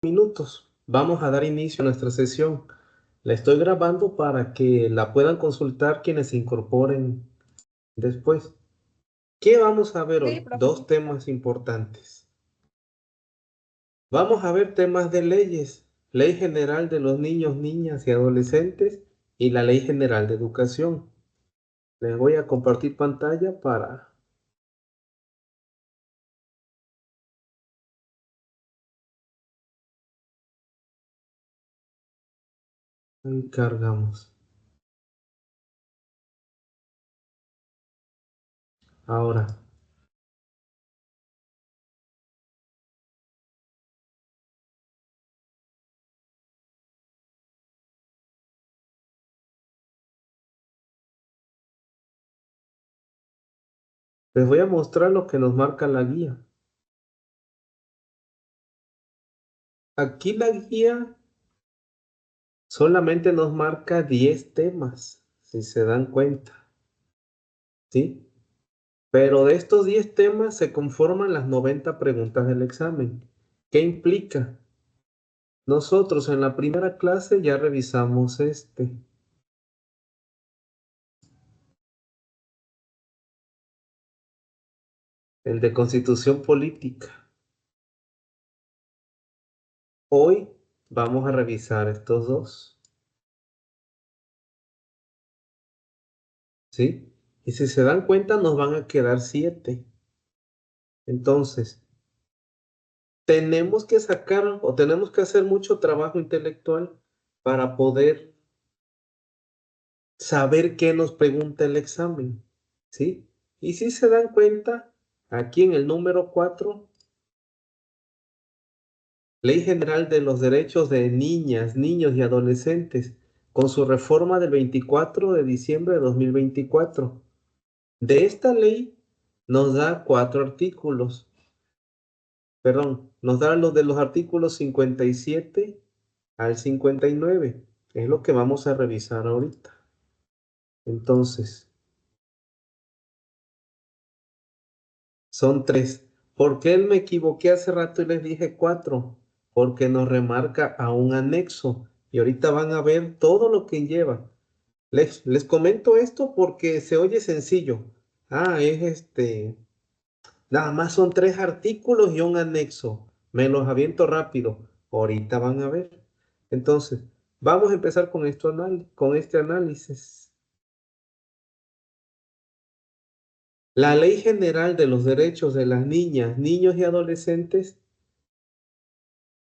Minutos. Vamos a dar inicio a nuestra sesión. La estoy grabando para que la puedan consultar quienes se incorporen después. ¿Qué vamos a ver Sí, hoy? profe. Dos temas importantes. Vamos a ver temas de leyes. Ley General de los Niños, Niñas y Adolescentes y la Ley General de Educación. Les voy a compartir pantalla para... Ahí cargamos. Ahora, les voy a mostrar lo que nos marca la guía. Aquí la guía solamente nos marca 10 temas, si se dan cuenta, ¿sí? Pero de estos 10 temas se conforman las 90 preguntas del examen. ¿Qué implica? Nosotros en la primera clase ya revisamos el de Constitución Política. Hoy vamos a revisar estos dos, ¿sí? Y si se dan cuenta nos van a quedar 7. Entonces, tenemos que sacar o tenemos que hacer mucho trabajo intelectual para poder saber qué nos pregunta el examen, ¿sí? Y si se dan cuenta, aquí en el número 4, Ley General de los Derechos de Niñas, Niños y Adolescentes, con su reforma del 24 de diciembre de 2024. De esta ley nos da 4 artículos, perdón, nos da los de los artículos 57 al 59. Es lo que vamos a revisar ahorita. Entonces, son 3. ¿Por qué me equivoqué hace rato y les dije 4? Porque nos remarca a un anexo. Y ahorita van a ver todo lo que lleva. Les comento esto porque se oye sencillo. Es nada más son 3 artículos y un anexo. Me los aviento rápido. Ahorita van a ver. Entonces, vamos a empezar con con este análisis. La Ley General de los Derechos de las Niñas, Niños y Adolescentes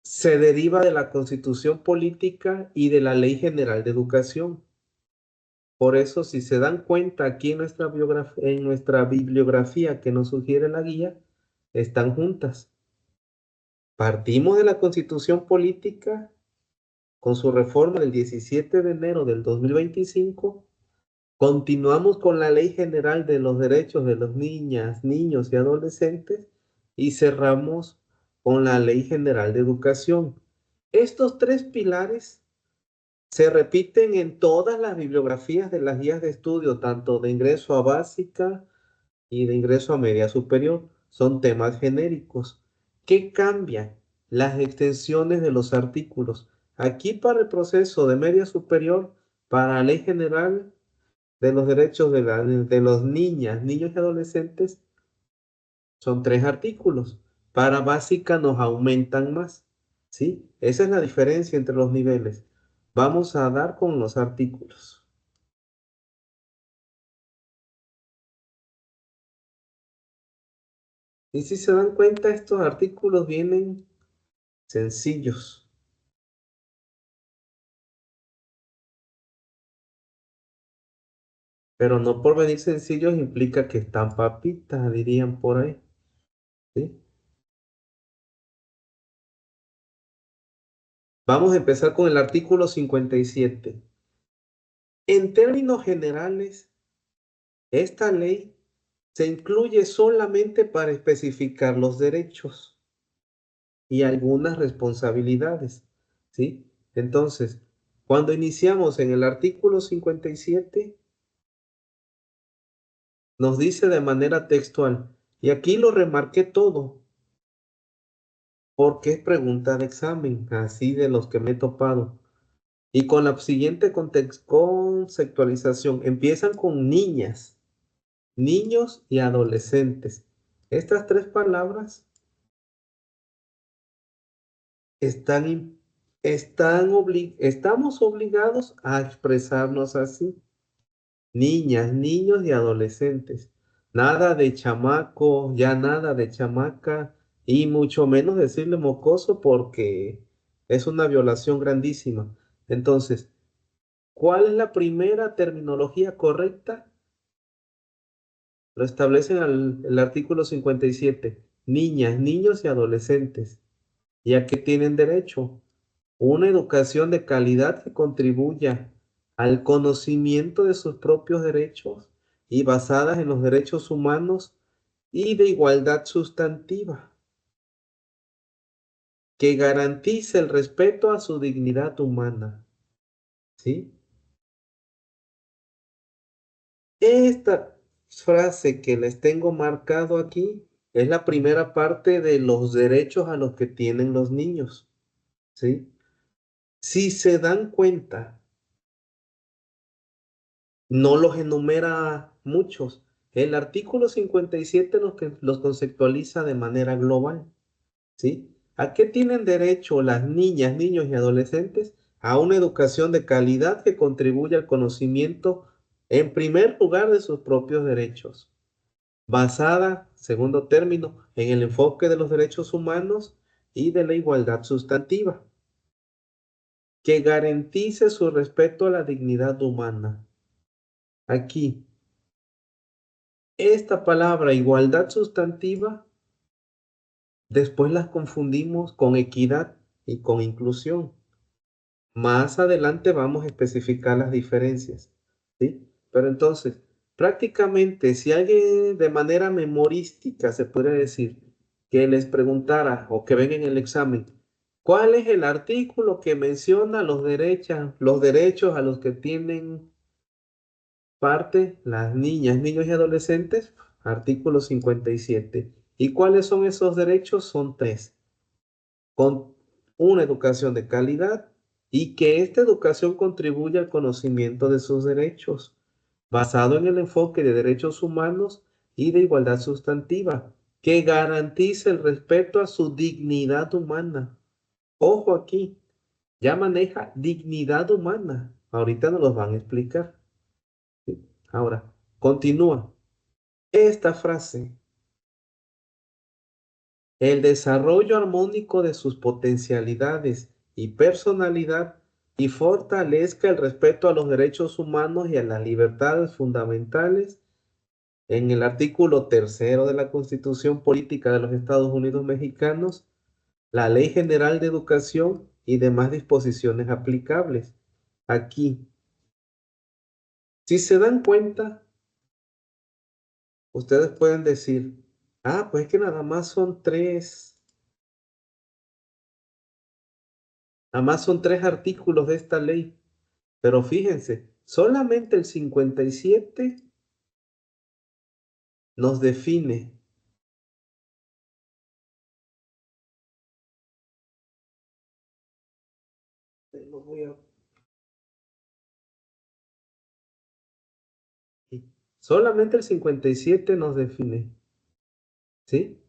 se deriva de la Constitución Política y de la Ley General de Educación. Por eso, si se dan cuenta aquí en nuestra bibliografía que nos sugiere la guía, están juntas. Partimos de la Constitución Política con su reforma del 17 de enero del 2025. Continuamos con la Ley General de los Derechos de las Niñas, Niños y Adolescentes y cerramos con la Ley General de Educación. Estos 3 pilares se repiten en todas las bibliografías de las guías de estudio, tanto de ingreso a básica y de ingreso a media superior. Son temas genéricos. ¿Qué cambian? Las extensiones de los artículos. Aquí para el proceso de media superior, para la Ley General de los Derechos de los niñas, niños y adolescentes, son 3 artículos. Para básica nos aumentan más, ¿sí? Esa es la diferencia entre los niveles. Vamos a dar con los artículos. Y si se dan cuenta, estos artículos vienen sencillos, pero no por venir sencillos implica que están papitas, dirían por ahí, ¿sí? Vamos a empezar con el artículo 57. En términos generales, esta ley se incluye solamente para especificar los derechos y algunas responsabilidades, ¿sí? Entonces, cuando iniciamos en el artículo 57, nos dice de manera textual, y aquí lo remarqué todo, porque es pregunta de examen, así de los que me he topado. Y con la siguiente conceptualización, empiezan con niñas, niños y adolescentes. Estas tres palabras están, estamos obligados a expresarnos así. Niñas, niños y adolescentes. Nada de chamaco, ya nada de chamaca, y mucho menos decirle mocoso porque es una violación grandísima. Entonces, ¿cuál es la primera terminología correcta? Lo establece en el artículo 57. Niñas, niños y adolescentes. ¿Y a qué tienen derecho? Una educación de calidad que contribuya al conocimiento de sus propios derechos y basadas en los derechos humanos y de igualdad sustantiva, que garantice el respeto a su dignidad humana. ¿Sí? Esta frase que les tengo marcado aquí es la primera parte de los derechos a los que tienen los niños. ¿Sí? Si se dan cuenta, no los enumera muchos. El artículo 57 los conceptualiza de manera global, ¿sí? ¿A qué tienen derecho las niñas, niños y adolescentes? A una educación de calidad que contribuya al conocimiento, en primer lugar, de sus propios derechos, basada, segundo término, en el enfoque de los derechos humanos y de la igualdad sustantiva, que garantice su respeto a la dignidad humana. Aquí, esta palabra igualdad sustantiva, después las confundimos con equidad y con inclusión. Más adelante vamos a especificar las diferencias, ¿sí? Pero entonces, prácticamente, si alguien de manera memorística se puede decir que les preguntara o que ven en el examen, ¿cuál es el artículo que menciona los derechos a los que tienen parte las niñas, niños y adolescentes? Artículo 57. ¿Y cuáles son esos derechos? Son tres. Con una educación de calidad y que esta educación contribuya al conocimiento de sus derechos, basado en el enfoque de derechos humanos y de igualdad sustantiva, que garantice el respeto a su dignidad humana. Ojo aquí, ya maneja dignidad humana. Ahorita nos los van a explicar. ¿Sí? Ahora, continúa. Esta frase, el desarrollo armónico de sus potencialidades y personalidad y fortalezca el respeto a los derechos humanos y a las libertades fundamentales en el artículo tercero de la Constitución Política de los Estados Unidos Mexicanos, la Ley General de Educación y demás disposiciones aplicables. Aquí, si se dan cuenta, ustedes pueden decir, ah, pues es que nada más son tres artículos de esta ley. Pero fíjense, solamente el 57 nos define. Lo voy a- Solamente el 57 nos define, ¿sí?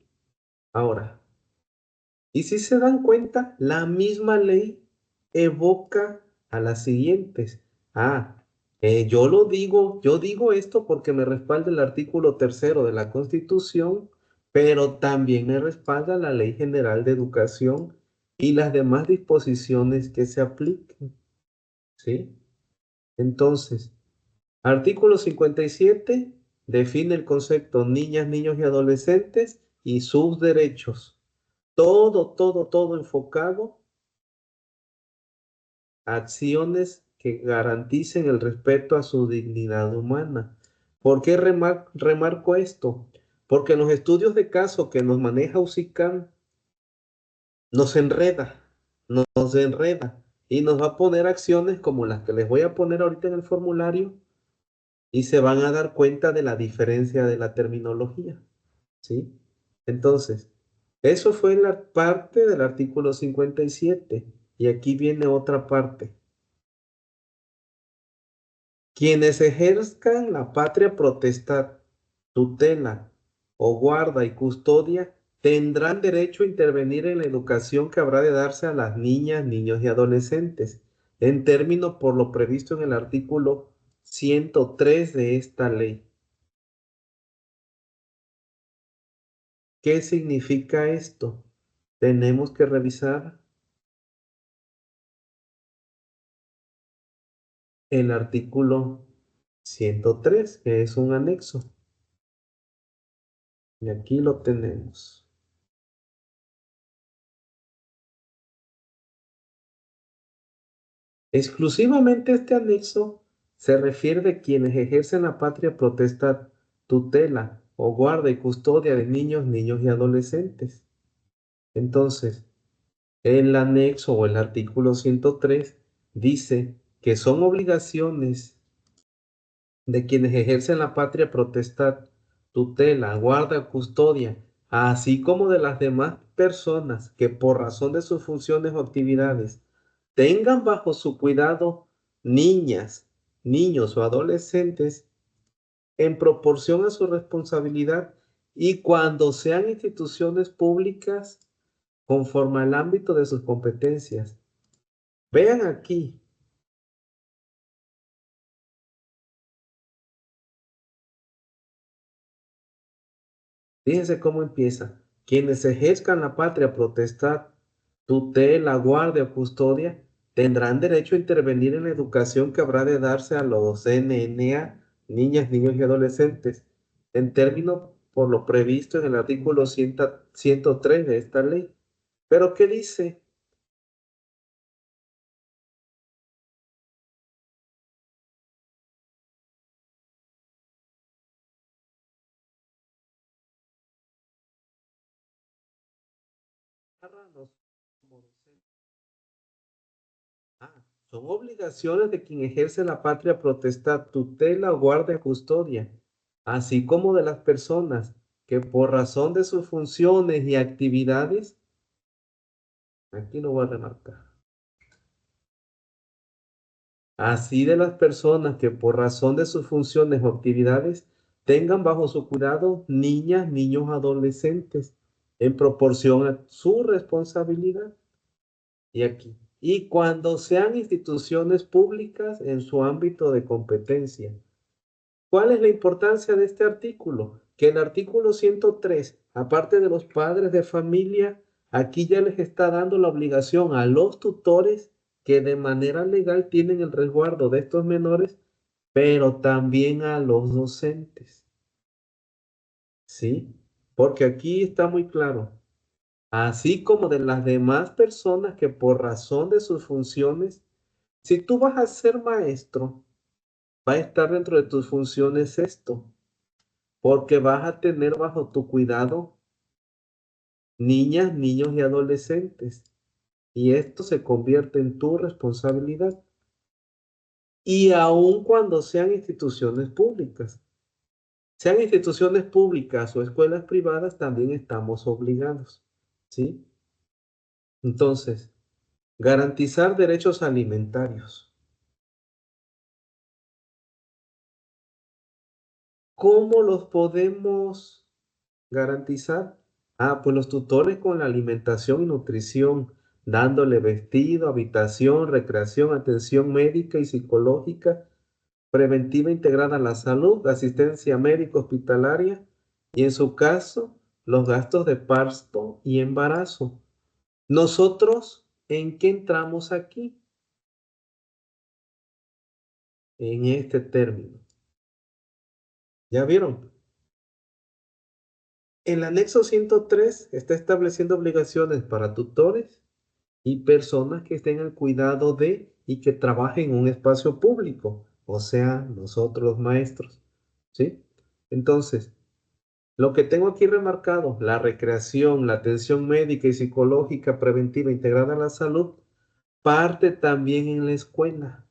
Ahora, y si se dan cuenta, la misma ley evoca a las siguientes. Ah, yo digo esto porque me respalda el artículo tercero de la Constitución, pero también me respalda la Ley General de Educación y las demás disposiciones que se apliquen, ¿sí? Entonces, artículo 57 define el concepto niñas, niños y adolescentes y sus derechos. Todo enfocado a acciones que garanticen el respeto a su dignidad humana. ¿Por qué remarco esto? Porque en los estudios de caso que nos maneja UCICAM nos enreda, nos enreda y nos va a poner acciones como las que les voy a poner ahorita en el formulario y se van a dar cuenta de la diferencia de la terminología, ¿sí? Entonces, Eso fue la parte del artículo 57. Y aquí viene otra parte. Quienes ejerzcan la patria potestad, tutela o guarda y custodia tendrán derecho a intervenir en la educación que habrá de darse a las niñas, niños y adolescentes, en términos por lo previsto en el artículo 103 de esta ley. ¿Qué significa esto? Tenemos que revisar el artículo 103, que es un anexo. Y aquí lo tenemos. Exclusivamente este anexo se refiere de quienes ejercen la patria potestad, tutela o guarda y custodia de niños, niños y adolescentes. Entonces, el anexo o el artículo 103 dice que son obligaciones de quienes ejercen la patria potestad, tutela, guarda, custodia, así como de las demás personas que por razón de sus funciones o actividades tengan bajo su cuidado niñas, niños o adolescentes en proporción a su responsabilidad y cuando sean instituciones públicas conforme al ámbito de sus competencias. Vean aquí. Fíjense cómo empieza. Quienes ejerzcan la patria potestad, tutela, guardia o custodia, tendrán derecho a intervenir en la educación que habrá de darse a los NNA, niñas, niños y adolescentes, en términos por lo previsto en el artículo 103 de esta ley. ¿Pero qué dice? Ah, son obligaciones de quien ejerce la patria potestad, tutela, guardia, custodia, así como de las personas que por razón de sus funciones y actividades, aquí lo voy a remarcar, así de las personas que por razón de sus funciones o actividades tengan bajo su cuidado niñas, niños, adolescentes, en proporción a su responsabilidad. Y aquí. Y cuando sean instituciones públicas en su ámbito de competencia. ¿Cuál es la importancia de este artículo? Que el artículo 103, aparte de los padres de familia, aquí ya les está dando la obligación a los tutores que de manera legal tienen el resguardo de estos menores, pero también a los docentes. ¿Sí? Porque aquí está muy claro, así como de las demás personas que por razón de sus funciones, si tú vas a ser maestro, va a estar dentro de tus funciones esto, porque vas a tener bajo tu cuidado niñas, niños y adolescentes, y esto se convierte en tu responsabilidad, y aun cuando sean instituciones públicas o escuelas privadas, también estamos obligados, ¿sí? Entonces, garantizar derechos alimentarios. ¿Cómo los podemos garantizar? Ah, pues los tutores con la alimentación y nutrición, dándole vestido, habitación, recreación, atención médica y psicológica, preventiva integrada a la salud, asistencia médica hospitalaria y en su caso, los gastos de parto y embarazo. Nosotros, ¿en qué entramos aquí? En este término. ¿Ya vieron? El anexo 103 está estableciendo obligaciones para tutores y personas que estén al cuidado de y que trabajen en un espacio público, o sea, nosotros los maestros, ¿sí? Entonces, lo que tengo aquí remarcado, la recreación, la atención médica y psicológica preventiva integrada a la salud, parte también en la escuela.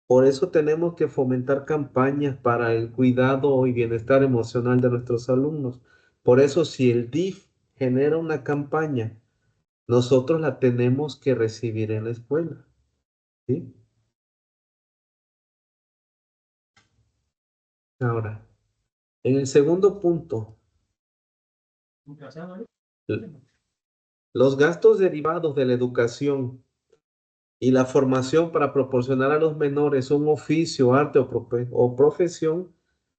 Por eso tenemos que fomentar campañas para el cuidado y bienestar emocional de nuestros alumnos. Por eso, si el DIF genera una campaña, nosotros la tenemos que recibir en la escuela, ¿sí? Ahora, en el segundo punto, los gastos derivados de la educación y la formación para proporcionar a los menores un oficio, arte o profesión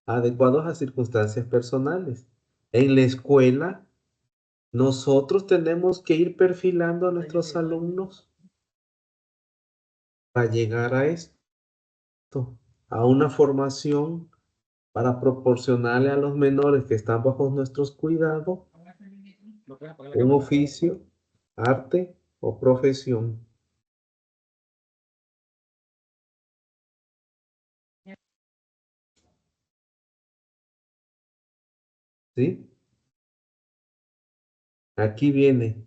adecuados a circunstancias personales. En la escuela, nosotros tenemos que ir perfilando a nuestros alumnos para llegar a esto, a una formación para proporcionarle a los menores que están bajo nuestros cuidados un oficio, arte o profesión. ¿Sí? Aquí viene.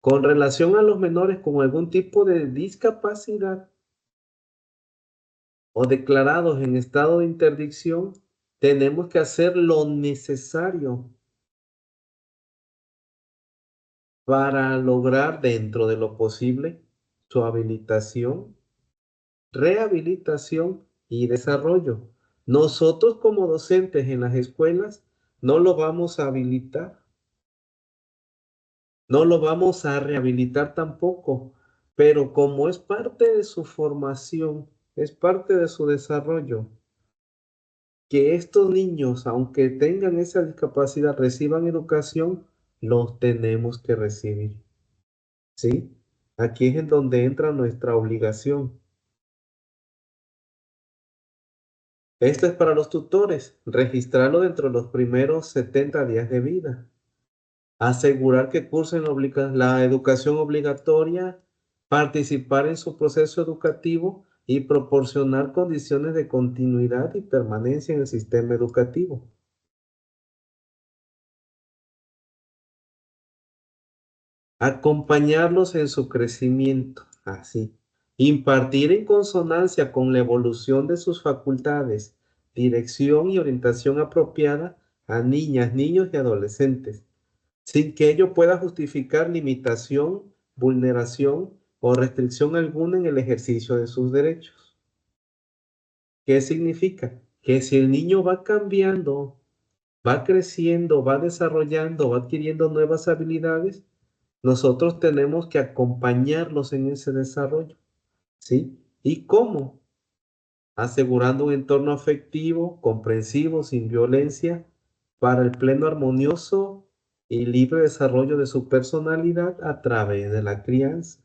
Con relación a los menores con algún tipo de discapacidad o declarados en estado de interdicción, tenemos que hacer lo necesario para lograr dentro de lo posible su habilitación, rehabilitación y desarrollo. Nosotros como docentes en las escuelas no lo vamos a habilitar, no lo vamos a rehabilitar tampoco, pero como es parte de su formación, es parte de su desarrollo, que estos niños, aunque tengan esa discapacidad, reciban educación, los tenemos que recibir, ¿sí? Aquí es en donde entra nuestra obligación. Esto es para los tutores, registrarlo dentro de los primeros 70 días de vida. Asegurar que cursen la educación obligatoria, participar en su proceso educativo y proporcionar condiciones de continuidad y permanencia en el sistema educativo. Acompañarlos en su crecimiento, así. Impartir en consonancia con la evolución de sus facultades, dirección y orientación apropiada a niñas, niños y adolescentes, sin que ello pueda justificar limitación, vulneración o restricción alguna en el ejercicio de sus derechos. ¿Qué significa? Que si el niño va cambiando, va creciendo, va desarrollando, va adquiriendo nuevas habilidades, nosotros tenemos que acompañarlos en ese desarrollo, ¿sí? ¿Y cómo? Asegurando un entorno afectivo, comprensivo, sin violencia, para el pleno armonioso y libre desarrollo de su personalidad a través de la crianza,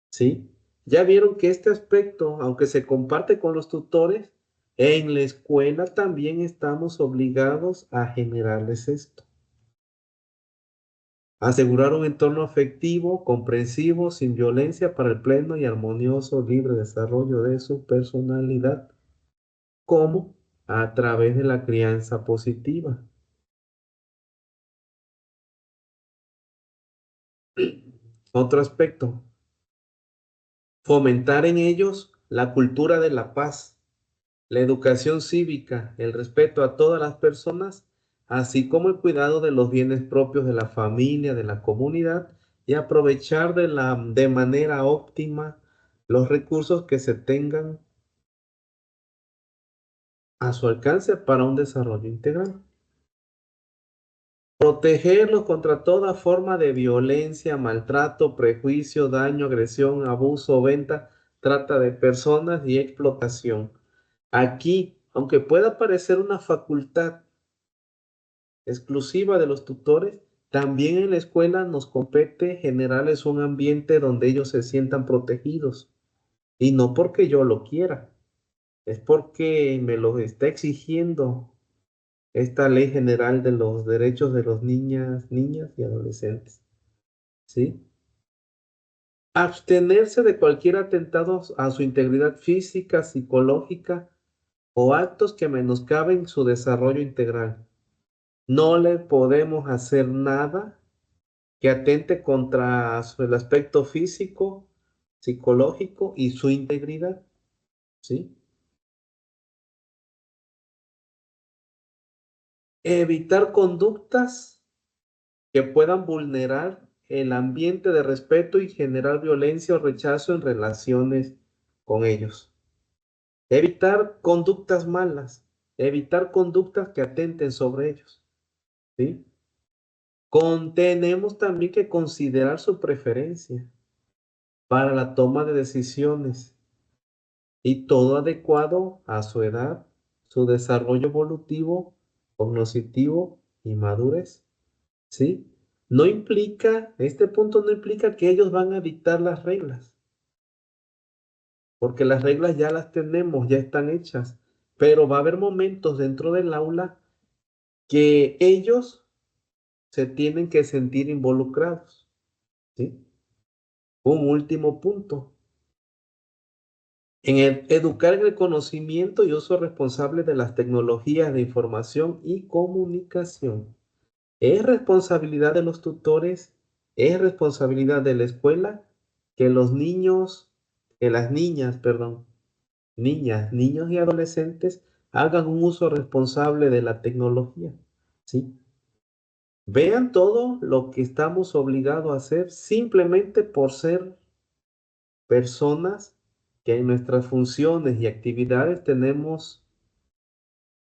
¿sí? Ya vieron que este aspecto, aunque se comparte con los tutores, en la escuela también estamos obligados a generarles esto. Asegurar un entorno afectivo, comprensivo, sin violencia para el pleno y armonioso libre desarrollo de su personalidad. ¿Cómo? A través de la crianza positiva. Otro aspecto, fomentar en ellos la cultura de la paz, la educación cívica, el respeto a todas las personas, así como el cuidado de los bienes propios de la familia, de la comunidad y aprovechar de manera óptima los recursos que se tengan a su alcance para un desarrollo integral. Protegerlos contra toda forma de violencia, maltrato, prejuicio, daño, agresión, abuso, venta, trata de personas y explotación. Aquí, aunque pueda parecer una facultad exclusiva de los tutores, también en la escuela nos compete generarles un ambiente donde ellos se sientan protegidos. Y no porque yo lo quiera, es porque me lo está exigiendo esta Ley General de los Derechos de los Niñas y Adolescentes, ¿sí? Abstenerse de cualquier atentado a su integridad física, psicológica o actos que menoscaben su desarrollo integral. No le podemos hacer nada que atente contra el aspecto físico, psicológico y su integridad, ¿sí? Evitar conductas que puedan vulnerar el ambiente de respeto y generar violencia o rechazo en relaciones con ellos. Evitar conductas malas, evitar conductas que atenten sobre ellos, ¿sí? Tenemos también que considerar su preferencia para la toma de decisiones y todo adecuado a su edad, su desarrollo evolutivo, cognitivo y madurez, ¿sí? No implica, este punto no implica que ellos van a dictar las reglas, porque las reglas ya las tenemos, ya están hechas, pero va a haber momentos dentro del aula que ellos se tienen que sentir involucrados, ¿sí? Un último punto. Educar en el conocimiento y uso responsable de las tecnologías de información y comunicación. Es responsabilidad de los tutores, es responsabilidad de la escuela que los niños, que las niñas, perdón, niñas, niños y adolescentes hagan un uso responsable de la tecnología, ¿sí? Vean todo lo que estamos obligados a hacer simplemente por ser personas que en nuestras funciones y actividades tenemos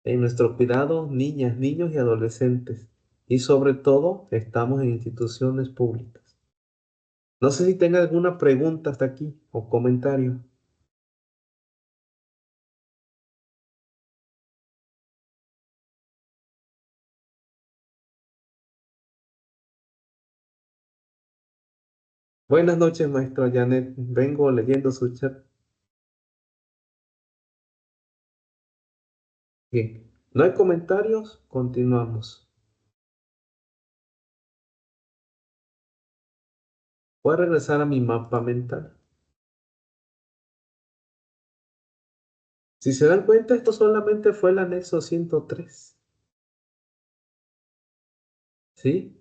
en nuestro cuidado niñas, niños y adolescentes. Y sobre todo, estamos en instituciones públicas. No sé si tenga alguna pregunta hasta aquí o comentario. Buenas noches, maestra Janet. Vengo leyendo su chat. Bien. ¿No hay comentarios? Continuamos. Voy a regresar a mi mapa mental. Si se dan cuenta, esto solamente fue el anexo 103. ¿Sí?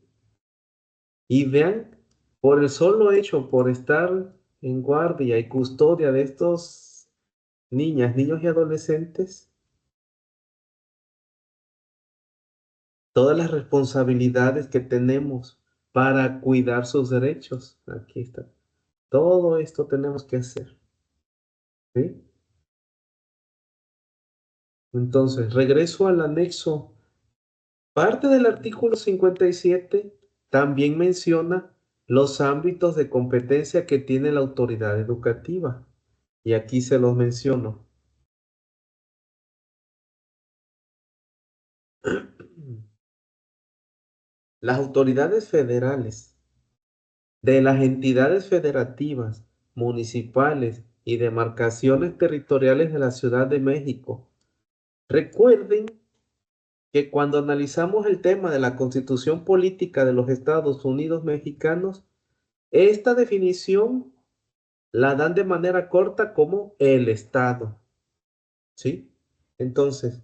Y vean, por el solo hecho, por estar en guardia y custodia de estos niñas, niños y adolescentes, todas las responsabilidades que tenemos para cuidar sus derechos. Aquí está. Todo esto tenemos que hacer. ¿Sí? Entonces, regreso al anexo. Parte del artículo 57 también menciona los ámbitos de competencia que tiene la autoridad educativa. Y aquí se los menciono. Las autoridades federales de las entidades federativas, municipales y demarcaciones territoriales de la Ciudad de México. Recuerden que cuando analizamos el tema de la Constitución Política de los Estados Unidos Mexicanos, esta definición la dan de manera corta como el Estado, ¿sí? Entonces,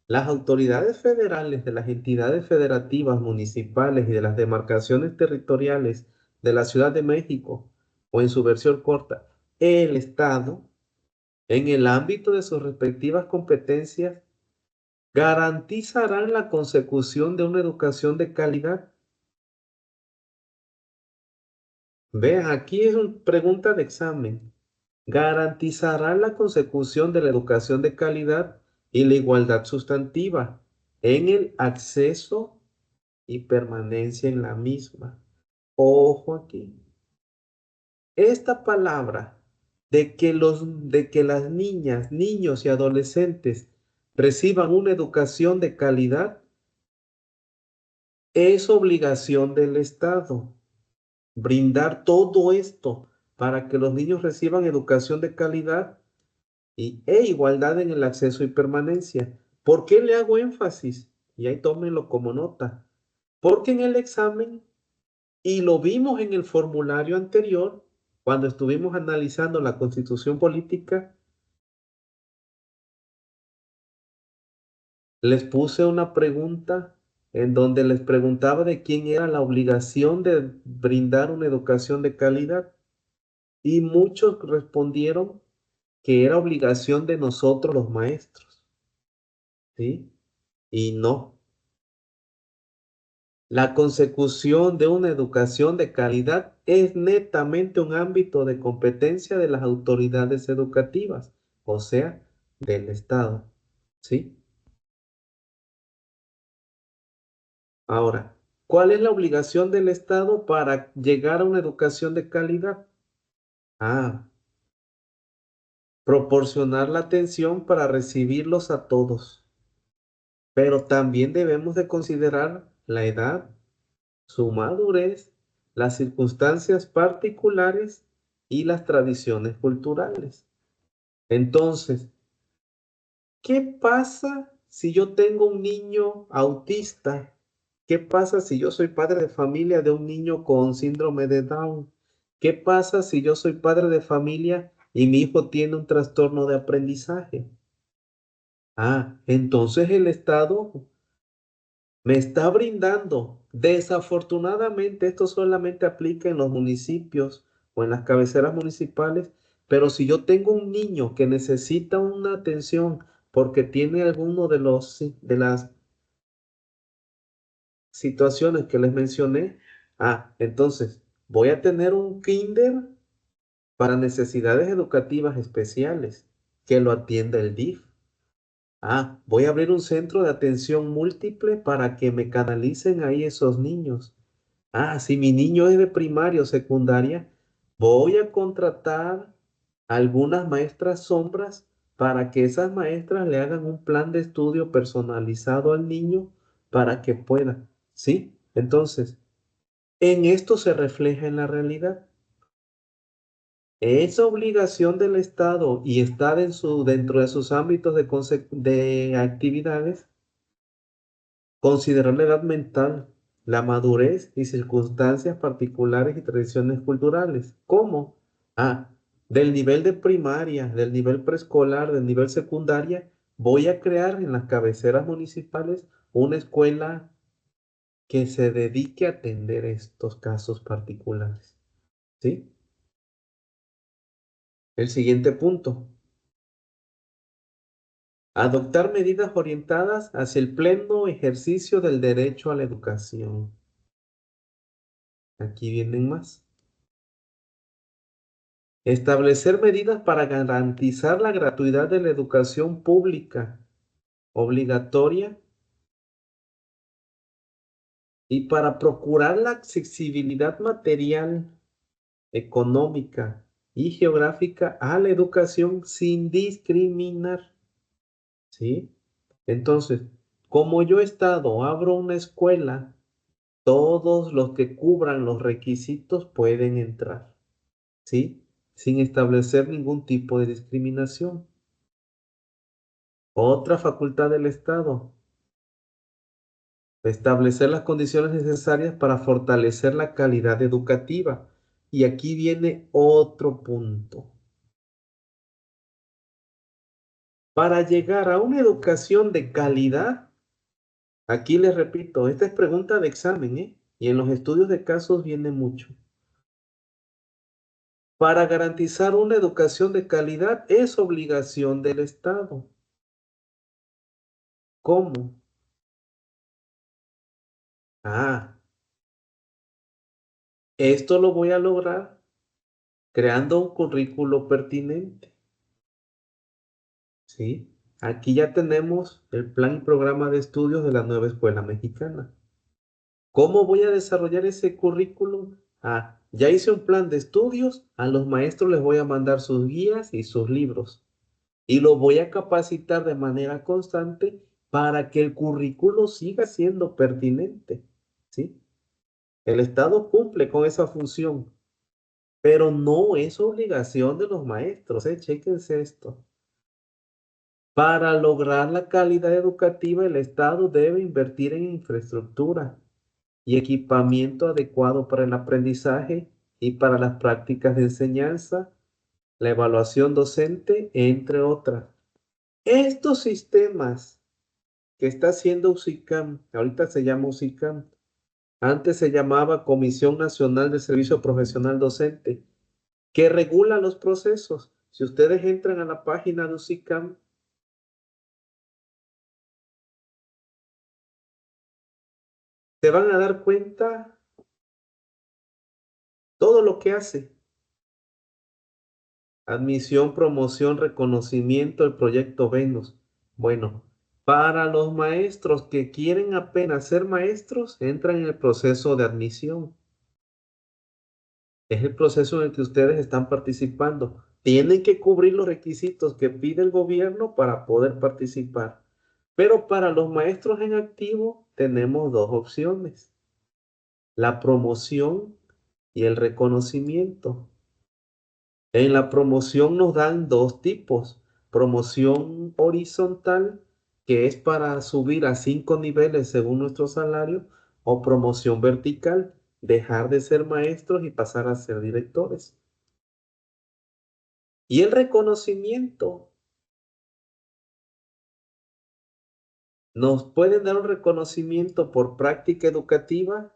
las autoridades federales de las entidades federativas, municipales y de las demarcaciones territoriales de la Ciudad de México, o en su versión corta, el Estado, en el ámbito de sus respectivas competencias, garantizarán la consecución de una educación de calidad. Vean, aquí es una pregunta de examen. Garantizará la consecución de la educación de calidad y la igualdad sustantiva en el acceso y permanencia en la misma. Ojo aquí. Esta palabra de que las niñas, niños y adolescentes reciban una educación de calidad es obligación del Estado. Brindar todo esto para que los niños reciban educación de calidad e igualdad en el acceso y permanencia. ¿Por qué le hago énfasis? Y ahí tómenlo como nota. Porque en el examen, y lo vimos en el formulario anterior, cuando estuvimos analizando la Constitución Política, les puse una pregunta en donde les preguntaba de quién era la obligación de brindar una educación de calidad. Y muchos respondieron que era obligación de nosotros los maestros, ¿sí? Y no. La consecución de una educación de calidad es netamente un ámbito de competencia de las autoridades educativas, o sea, del Estado. ¿Sí? Ahora, ¿cuál es la obligación del Estado para llegar a una educación de calidad? Ah, proporcionar la atención para recibirlos a todos, pero también debemos de considerar la edad, su madurez, las circunstancias particulares y las tradiciones culturales. Entonces, ¿qué pasa si yo tengo un niño autista? ¿Qué pasa si yo soy padre de familia de un niño con síndrome de Down? ¿Qué pasa si yo soy padre de familia y mi hijo tiene un trastorno de aprendizaje? Ah, entonces el Estado me está brindando. Desafortunadamente, esto solamente aplica en los municipios o en las cabeceras municipales, pero si yo tengo un niño que necesita una atención porque tiene alguno de de las situaciones que les mencioné, entonces voy a tener un kinder para necesidades educativas especiales que lo atienda el DIF. Voy a abrir un centro de atención múltiple para que me canalicen ahí esos niños. Si mi niño es de primaria o secundaria, voy a contratar algunas maestras sombras para que esas maestras le hagan un plan de estudio personalizado al niño para que pueda, ¿sí? Entonces, en esto se refleja en la realidad. Es obligación del Estado y está dentro de sus ámbitos de actividades considerar la edad mental, la madurez y circunstancias particulares y tradiciones culturales. ¿Cómo? Ah, del nivel de primaria, del nivel preescolar, del nivel secundaria, voy a crear en las cabeceras municipales una escuela que se dedique a atender estos casos particulares. ¿Sí? El siguiente punto. Adoptar medidas orientadas hacia el pleno ejercicio del derecho a la educación. Aquí vienen más. Establecer medidas para garantizar la gratuidad de la educación pública obligatoria y para procurar la accesibilidad material, económica y geográfica a la educación sin discriminar. ¿Sí? Entonces, como yo Estado abro una escuela, todos los que cubran los requisitos pueden entrar. ¿Sí? Sin establecer ningún tipo de discriminación. Otra facultad del Estado, establecer las condiciones necesarias para fortalecer la calidad educativa. Y aquí viene otro punto. Para llegar a una educación de calidad, aquí les repito, esta es pregunta de examen, ¿eh? Y en los estudios de casos viene mucho. Para garantizar una educación de calidad es obligación del Estado. ¿Cómo? Ah, esto lo voy a lograr creando un currículo pertinente. ¿Sí? Aquí ya tenemos el plan y programa de estudios de la nueva escuela mexicana. ¿Cómo voy a desarrollar ese currículum? Ya hice un plan de estudios, a los maestros les voy a mandar sus guías y sus libros y lo voy a capacitar de manera constante para que el currículo siga siendo pertinente. ¿Sí? El Estado cumple con esa función, pero no es obligación de los maestros, chéquense esto. Para lograr la calidad educativa, el Estado debe invertir en infraestructura y equipamiento adecuado para el aprendizaje y para las prácticas de enseñanza, la evaluación docente, entre otras. Estos sistemas que está haciendo UCICAM, ahorita se llama UCICAM, antes se llamaba Comisión Nacional de Servicio Profesional Docente, que regula los procesos. Si ustedes entran a la página de UCICAM, se van a dar cuenta todo lo que hace. Admisión, promoción, reconocimiento, el proyecto Venus. Bueno, para los maestros que quieren apenas ser maestros, entran en el proceso de admisión. Es el proceso en el que ustedes están participando. Tienen que cubrir los requisitos que pide el gobierno para poder participar. Pero para los maestros en activo tenemos dos opciones: la promoción y el reconocimiento. En la promoción nos dan dos tipos: promoción horizontal, que es para subir a 5 niveles según nuestro salario, o promoción vertical, dejar de ser maestros y pasar a ser directores. Y el reconocimiento, nos pueden dar un reconocimiento por práctica educativa,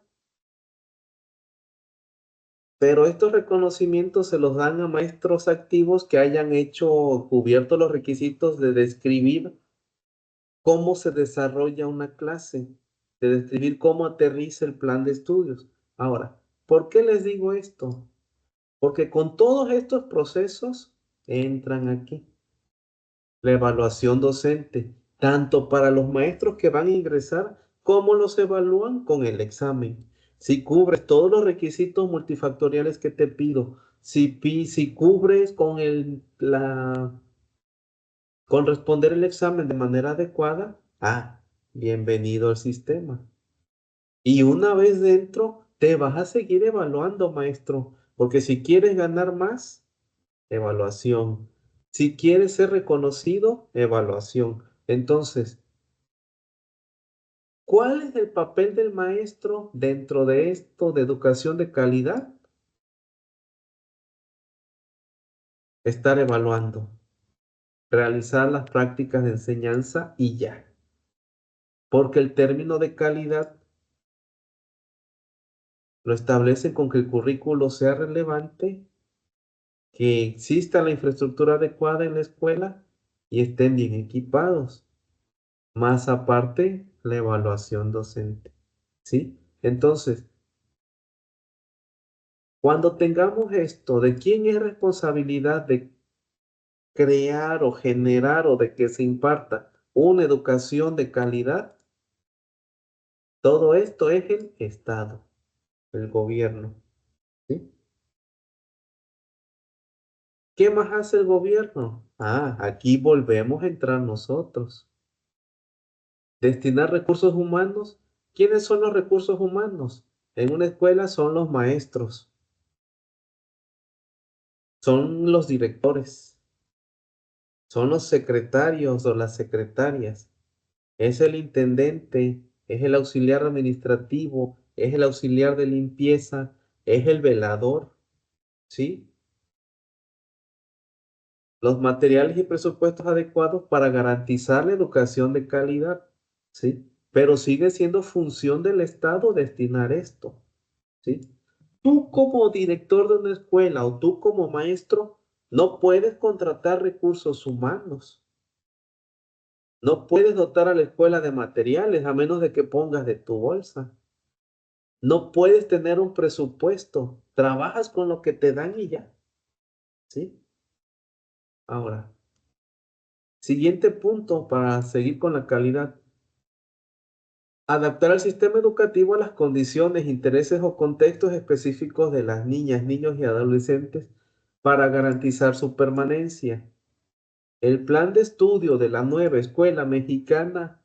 pero estos reconocimientos se los dan a maestros activos que hayan cubierto los requisitos de describir cómo se desarrolla una clase, de describir cómo aterriza el plan de estudios. Ahora, ¿por qué les digo esto? Porque con todos estos procesos entran aquí. La evaluación docente, tanto para los maestros que van a ingresar, como los evalúan con el examen. Si cubres todos los requisitos multifactoriales que te pido, si cubres con responder el examen de manera adecuada, bienvenido al sistema. Y una vez dentro, te vas a seguir evaluando, maestro, porque si quieres ganar más, evaluación. Si quieres ser reconocido, evaluación. Entonces, ¿cuál es el papel del maestro dentro de esto de educación de calidad? Estar evaluando, realizar las prácticas de enseñanza y ya. Porque el término de calidad lo establece con que el currículo sea relevante, que exista la infraestructura adecuada en la escuela y estén bien equipados. Más aparte, la evaluación docente. ¿Sí? Entonces, cuando tengamos esto de quién es responsabilidad de crear o generar o de que se imparta una educación de calidad, todo esto es el Estado, el gobierno. ¿Sí? ¿Qué más hace el gobierno? Aquí volvemos a entrar nosotros. Destinar recursos humanos. ¿Quiénes son los recursos humanos? En una escuela son los maestros, son los directores, son los secretarios o las secretarias, es el intendente, es el auxiliar administrativo, es el auxiliar de limpieza, es el velador, ¿sí? Los materiales y presupuestos adecuados para garantizar la educación de calidad, ¿sí? Pero sigue siendo función del Estado destinar esto, ¿sí? Tú como director de una escuela o tú como maestro no puedes contratar recursos humanos. No puedes dotar a la escuela de materiales a menos de que pongas de tu bolsa. No puedes tener un presupuesto. Trabajas con lo que te dan y ya. ¿Sí? Ahora, siguiente punto para seguir con la calidad. Adaptar el sistema educativo a las condiciones, intereses o contextos específicos de las niñas, niños y adolescentes para garantizar su permanencia. El plan de estudio de la nueva escuela mexicana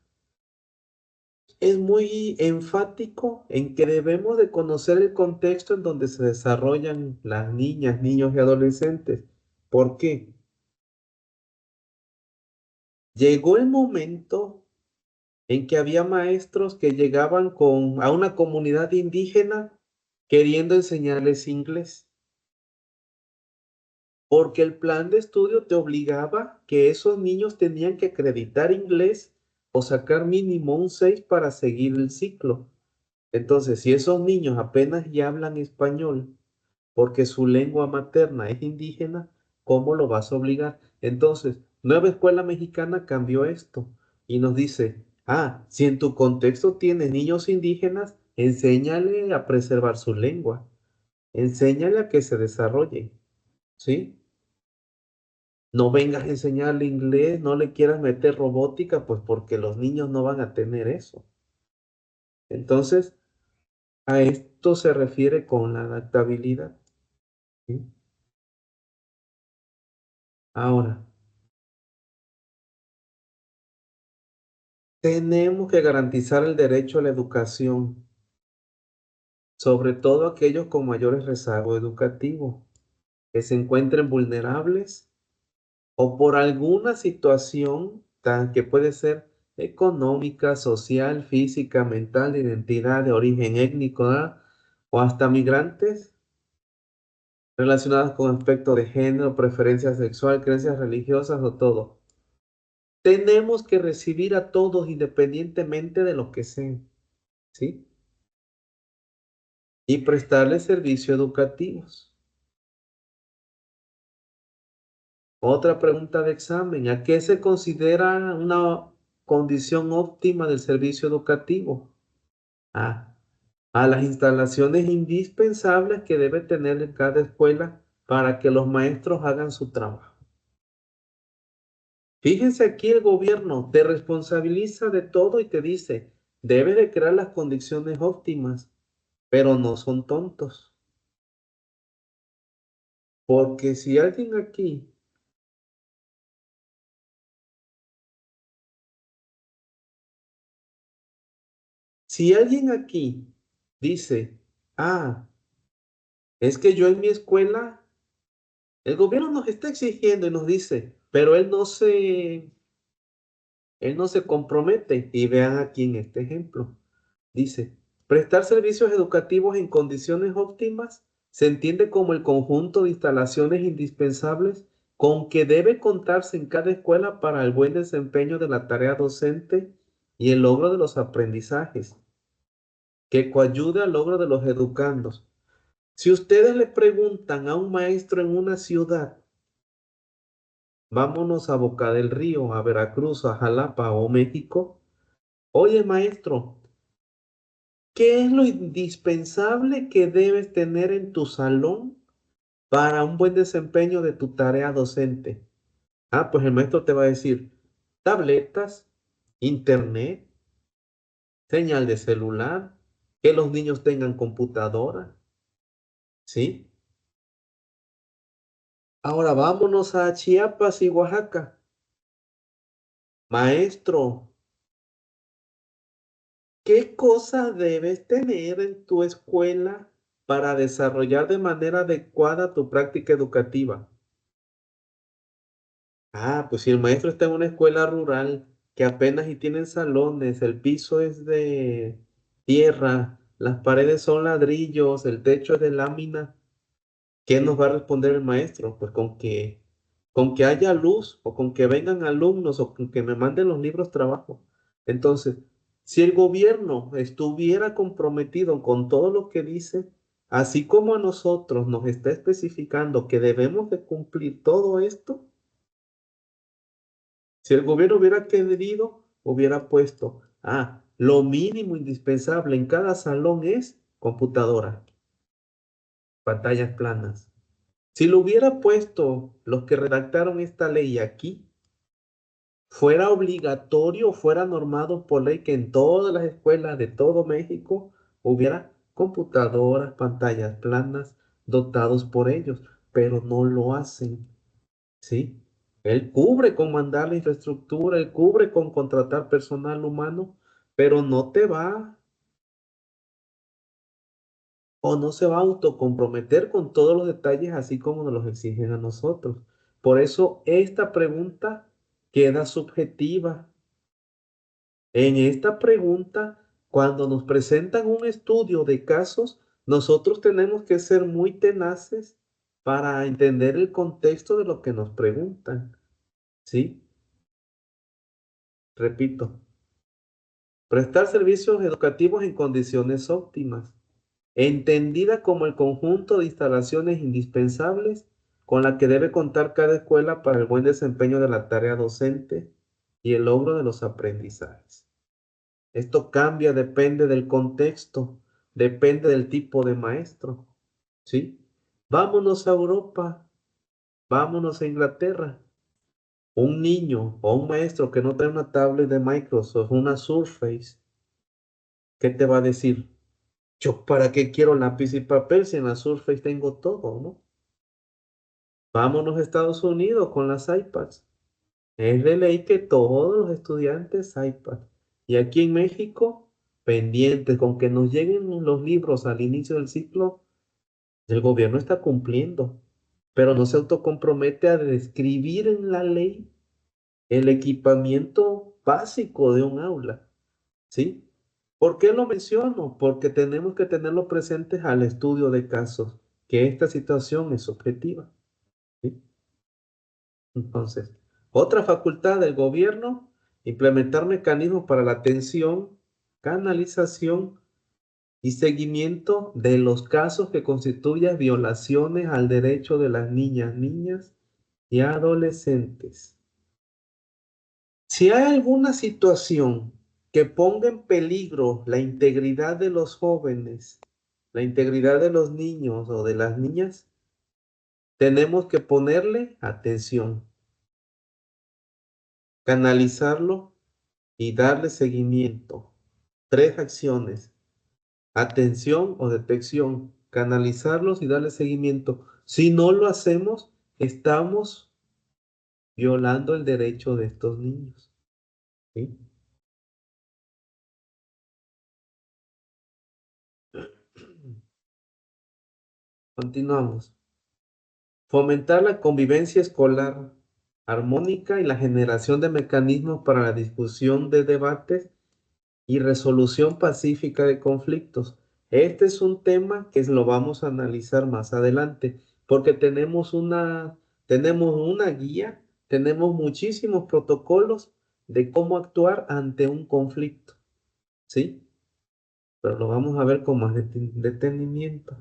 es muy enfático en que debemos de conocer el contexto en donde se desarrollan las niñas, niños y adolescentes. ¿Por qué? Llegó el momento en que había maestros que llegaban a una comunidad indígena queriendo enseñarles inglés, porque el plan de estudio te obligaba que esos niños tenían que acreditar inglés o sacar mínimo un 6 para seguir el ciclo. Entonces, si esos niños apenas ya hablan español, porque su lengua materna es indígena, ¿cómo lo vas a obligar? Entonces, Nueva Escuela Mexicana cambió esto y nos dice, si en tu contexto tienes niños indígenas, Enséñale a preservar su lengua. Enséñale a que se desarrolle, ¿sí? No vengas a enseñarle inglés, no le quieras meter robótica, pues porque los niños no van a tener eso. Entonces, a esto se refiere con la adaptabilidad, ¿sí? Ahora, tenemos que garantizar el derecho a la educación, sobre todo aquellos con mayores rezagos educativos, que se encuentren vulnerables o por alguna situación tan que puede ser económica, social, física, mental, de identidad, de origen étnico, ¿verdad? O hasta migrantes relacionadas con aspectos de género, preferencia sexual, creencias religiosas o todo. Tenemos que recibir a todos independientemente de lo que sean, ¿sí? Y prestarles servicios educativos. Otra pregunta de examen, ¿a qué se considera una condición óptima del servicio educativo? A, a las instalaciones indispensables que debe tener en cada escuela para que los maestros hagan su trabajo. Fíjense aquí el gobierno te responsabiliza de todo y te dice, debe de crear las condiciones óptimas, pero no son tontos. Porque si alguien aquí dice, ah, es que yo en mi escuela, el gobierno nos está exigiendo y nos dice, pero él no se compromete. Y vean aquí en este ejemplo. Dice, prestar servicios educativos en condiciones óptimas se entiende como el conjunto de instalaciones indispensables con que debe contarse en cada escuela para el buen desempeño de la tarea docente y el logro de los aprendizajes, que coayude al logro de los educandos. Si ustedes le preguntan a un maestro en una ciudad, vámonos a Boca del Río, a Veracruz, a Jalapa o México, oye maestro, ¿qué es lo indispensable que debes tener en tu salón para un buen desempeño de tu tarea docente? Ah, pues el maestro te va a decir tabletas, internet, señal de celular, que los niños tengan computadora, ¿sí? Ahora vámonos a Chiapas y Oaxaca. Maestro, ¿qué cosas debes tener en tu escuela para desarrollar de manera adecuada tu práctica educativa? Ah, pues si el maestro está en una escuela rural que apenas y tienen salones, el piso es de tierra, las paredes son ladrillos, el techo es de lámina, ¿qué nos va a responder el maestro? Pues con que haya luz o con que vengan alumnos o con que me manden los libros trabajo. Entonces, si el gobierno estuviera comprometido con todo lo que dice, así como a nosotros nos está especificando que debemos de cumplir todo esto, si el gobierno hubiera querido, hubiera puesto, lo mínimo indispensable en cada salón es computadora, pantallas planas. Si lo hubiera puesto los que redactaron esta ley aquí, fuera obligatorio, fuera normado por ley que en todas las escuelas de todo México hubiera computadoras, pantallas planas dotados por ellos, pero no lo hacen. ¿Sí? Él cubre con mandar la infraestructura, él cubre con contratar personal humano, pero no te va o no se va a autocomprometer con todos los detalles así como nos los exigen a nosotros. Por eso esta pregunta queda subjetiva. En esta pregunta, cuando nos presentan un estudio de casos, nosotros tenemos que ser muy tenaces para entender el contexto de lo que nos preguntan. ¿Sí? Repito. Prestar servicios educativos en condiciones óptimas, entendida como el conjunto de instalaciones indispensables con la que debe contar cada escuela para el buen desempeño de la tarea docente y el logro de los aprendizajes. Esto cambia, depende del contexto. depende del tipo de maestro, ¿sí? Vámonos a Europa, vámonos a Inglaterra. Un niño o un maestro que no trae una tablet de Microsoft, una Surface, ¿qué te va a decir? Yo, ¿para qué quiero lápiz y papel si en la Surface tengo todo, ¿no? Vámonos a Estados Unidos con las iPads. Es de ley que todos los estudiantes iPad. Y aquí en México, pendientes con que nos lleguen los libros al inicio del ciclo, el gobierno está cumpliendo, pero no se autocompromete a describir en la ley el equipamiento básico de un aula, ¿sí? ¿Por qué lo menciono? Porque tenemos que tenerlo presentes al estudio de casos, que esta situación es objetiva, ¿sí? Entonces, otra facultad del gobierno, implementar mecanismos para la atención, canalización y seguimiento de los casos que constituyan violaciones al derecho de las niñas y adolescentes. Si hay alguna situación que ponga en peligro la integridad de los jóvenes, la integridad de los niños o de las niñas, tenemos que ponerle atención, canalizarlo y darle seguimiento. Tres acciones: atención o detección, canalizarlos y darle seguimiento. Si no lo hacemos, estamos violando el derecho de estos niños, ¿sí? Continuamos. Fomentar la convivencia escolar armónica y la generación de mecanismos para la discusión de debates y resolución pacífica de conflictos. Este es un tema que lo vamos a analizar más adelante, porque tenemos una guía, tenemos muchísimos protocolos de cómo actuar ante un conflicto, ¿sí? Pero lo vamos a ver con más detenimiento.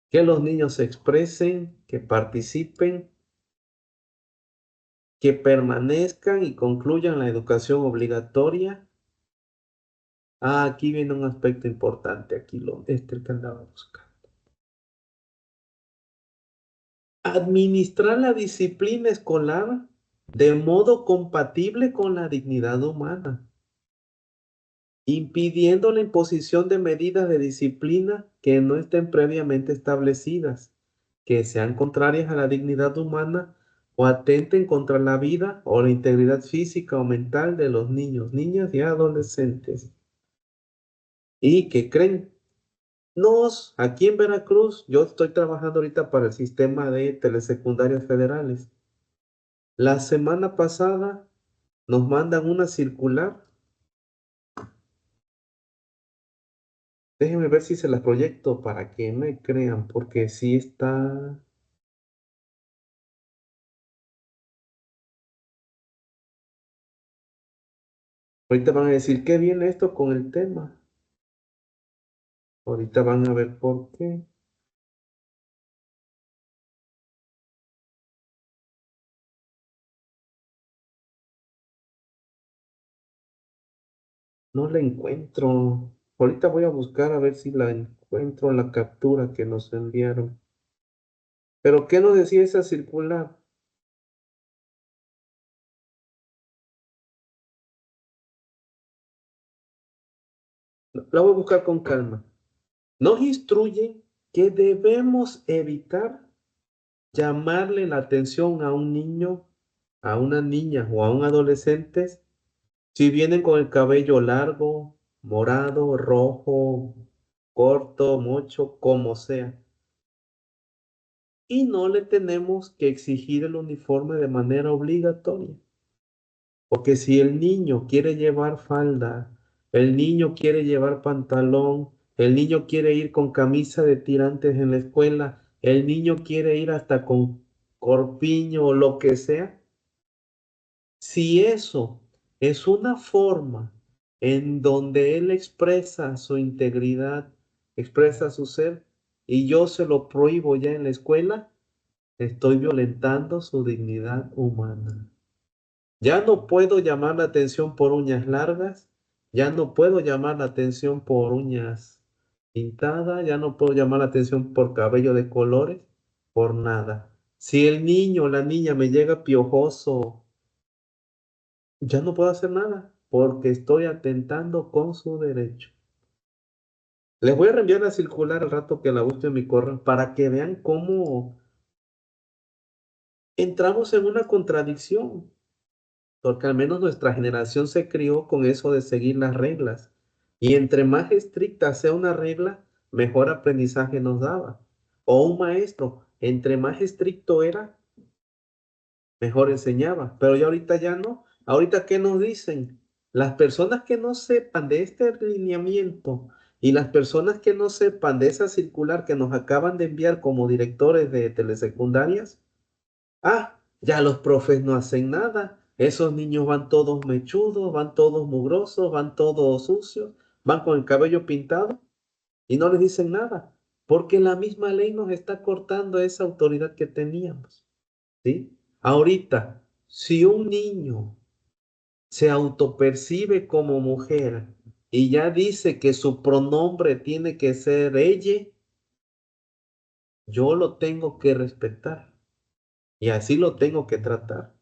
Que los niños se expresen, que participen, que permanezcan y concluyan la educación obligatoria. Ah, aquí viene un aspecto importante, aquí el que andaba buscando. Administrar la disciplina escolar de modo compatible con la dignidad humana, impidiendo la imposición de medidas de disciplina que no estén previamente establecidas, que sean contrarias a la dignidad humana o atenten contra la vida o la integridad física o mental de los niños, niñas y adolescentes. ¿Y que creen? Aquí en Veracruz, yo estoy trabajando ahorita para el sistema de telesecundarias federales. La semana pasada nos mandan una circular. Déjenme ver si se las proyecto para que me crean, porque sí está. Ahorita van a decir, ¿qué viene esto con el tema? Ahorita van a ver por qué. No la encuentro. Ahorita voy a buscar a ver si la encuentro en la captura que nos enviaron. Pero ¿qué nos decía esa circular? La voy a buscar con calma. Nos instruye que debemos evitar llamarle la atención a un niño, a una niña o a un adolescente si vienen con el cabello largo, morado, rojo, corto, mocho, como sea. Y no le tenemos que exigir el uniforme de manera obligatoria. Porque si el niño quiere llevar falda, el niño quiere llevar pantalón, el niño quiere ir con camisa de tirantes en la escuela, el niño quiere ir hasta con corpiño o lo que sea, si eso es una forma en donde él expresa su integridad, expresa su ser, y yo se lo prohíbo ya en la escuela, estoy violentando su dignidad humana. Ya no puedo llamar la atención por uñas largas, ya no puedo llamar la atención por uñas pintadas, ya no puedo llamar la atención por cabello de colores, por nada. Si el niño o la niña me llega piojoso, ya no puedo hacer nada porque estoy atentando con su derecho. Les voy a reenviar la circular al rato que la busque en mi correo para que vean cómo entramos en una contradicción, porque al menos nuestra generación se crió con eso de seguir las reglas. Y entre más estricta sea una regla, mejor aprendizaje nos daba. O un maestro, entre más estricto era, mejor enseñaba. Pero ya ahorita ya no. Ahorita, ¿qué nos dicen? Las personas que no sepan de este lineamiento y las personas que no sepan de esa circular que nos acaban de enviar como directores de telesecundarias, ah, ya los profes no hacen nada. Esos niños van todos mechudos, van todos mugrosos, van todos sucios, van con el cabello pintado y no les dicen nada, porque la misma ley nos está cortando esa autoridad que teníamos, ¿sí? Ahorita, si un niño se autopercibe como mujer y ya dice que su pronombre tiene que ser ella, yo lo tengo que respetar y así lo tengo que tratar.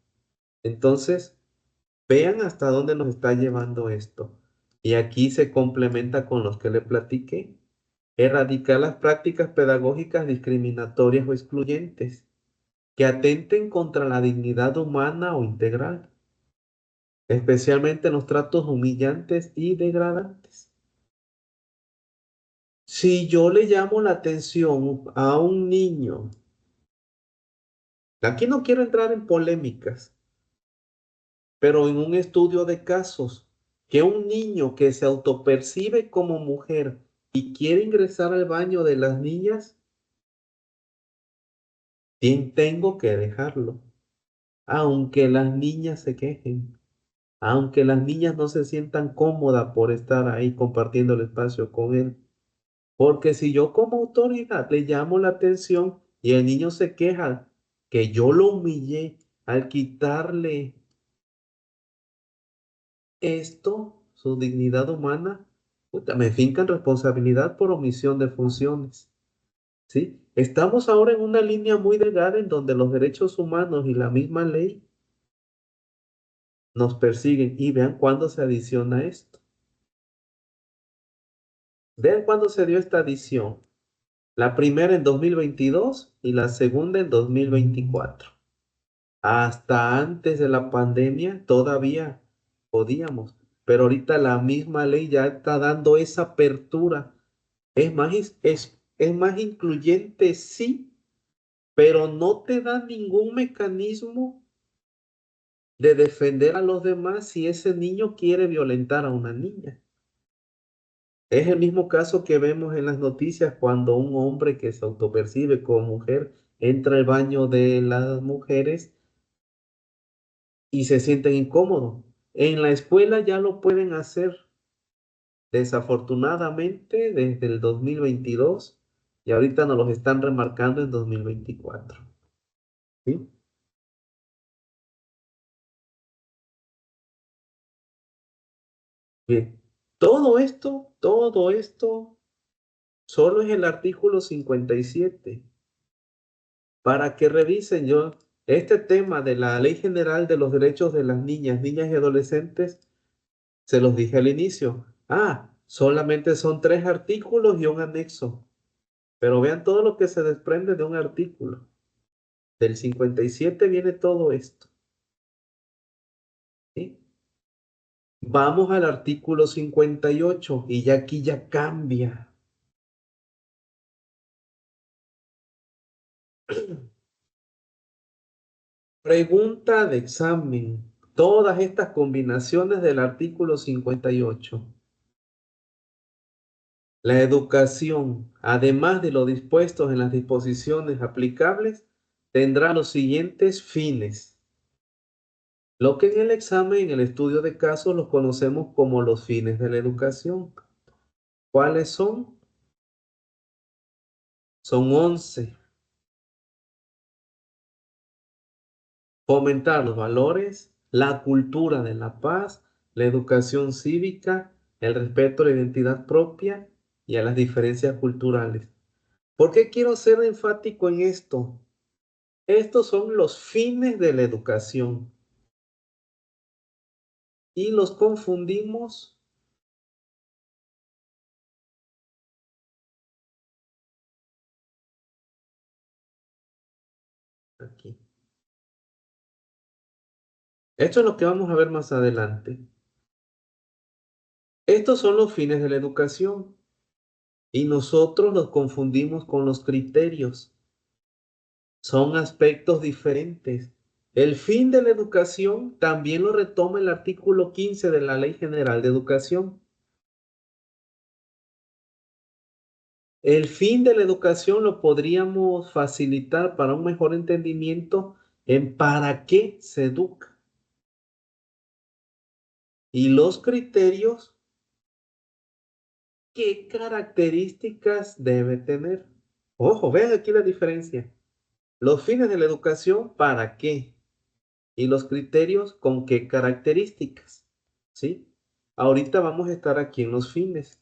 Entonces, vean hasta dónde nos está llevando esto. Y aquí se complementa con los que le platiqué. Erradicar las prácticas pedagógicas discriminatorias o excluyentes que atenten contra la dignidad humana o integral, especialmente en los tratos humillantes y degradantes. Si yo le llamo la atención a un niño, aquí no quiero entrar en polémicas, pero en un estudio de casos, que un niño que se autopercibe como mujer y quiere ingresar al baño de las niñas, tengo que dejarlo, aunque las niñas se quejen, aunque las niñas no se sientan cómodas por estar ahí compartiendo el espacio con él. Porque si yo como autoridad le llamo la atención y el niño se queja que yo lo humillé al quitarle esto, su dignidad humana, puta, me fincan responsabilidad por omisión de funciones, ¿sí? Estamos ahora en una línea muy delgada en donde los derechos humanos y la misma ley nos persiguen y vean cuándo se adiciona esto. Vean cuándo se dio esta adición. La primera en 2022 y la segunda en 2024. Hasta antes de la pandemia todavía podíamos, pero ahorita la misma ley ya está dando esa apertura. Es más incluyente, sí, pero no te da ningún mecanismo de defender a los demás si ese niño quiere violentar a una niña. Es el mismo caso que vemos en las noticias cuando un hombre que se autopercibe como mujer entra al baño de las mujeres y se sienten incómodos. En la escuela ya lo pueden hacer, desafortunadamente, desde el 2022 y ahorita nos los están remarcando en 2024. ¿Sí? Bien, todo esto, solo es el artículo 57. Para que revisen yo este tema de la Ley General de los Derechos de las Niñas y Adolescentes, se los dije al inicio. Ah, solamente son 3 artículos y un anexo. Pero vean todo lo que se desprende de un artículo. Del 57 viene todo esto. ¿Sí? Vamos al artículo 58 y ya aquí ya cambia. Pregunta de examen. Todas estas combinaciones del artículo 58. La educación, además de lo dispuesto en las disposiciones aplicables, tendrá los siguientes fines. Lo que en el examen, en el estudio de casos, los conocemos como los fines de la educación. ¿Cuáles son? Son 11. Fomentar los valores, la cultura de la paz, la educación cívica, el respeto a la identidad propia y a las diferencias culturales. ¿Por qué quiero ser enfático en esto? Estos son los fines de la educación y los confundimos aquí. Esto es lo que vamos a ver más adelante. Estos son los fines de la educación y nosotros los confundimos con los criterios. Son aspectos diferentes. El fin de la educación también lo retoma el artículo 15 de la Ley General de Educación. El fin de la educación lo podríamos facilitar para un mejor entendimiento en para qué se educa. Y los criterios, qué características debe tener. Ojo, vean aquí la diferencia. Los fines de la educación, ¿para qué? Y los criterios, ¿con qué características? ¿Sí? Ahorita vamos a estar aquí en los fines.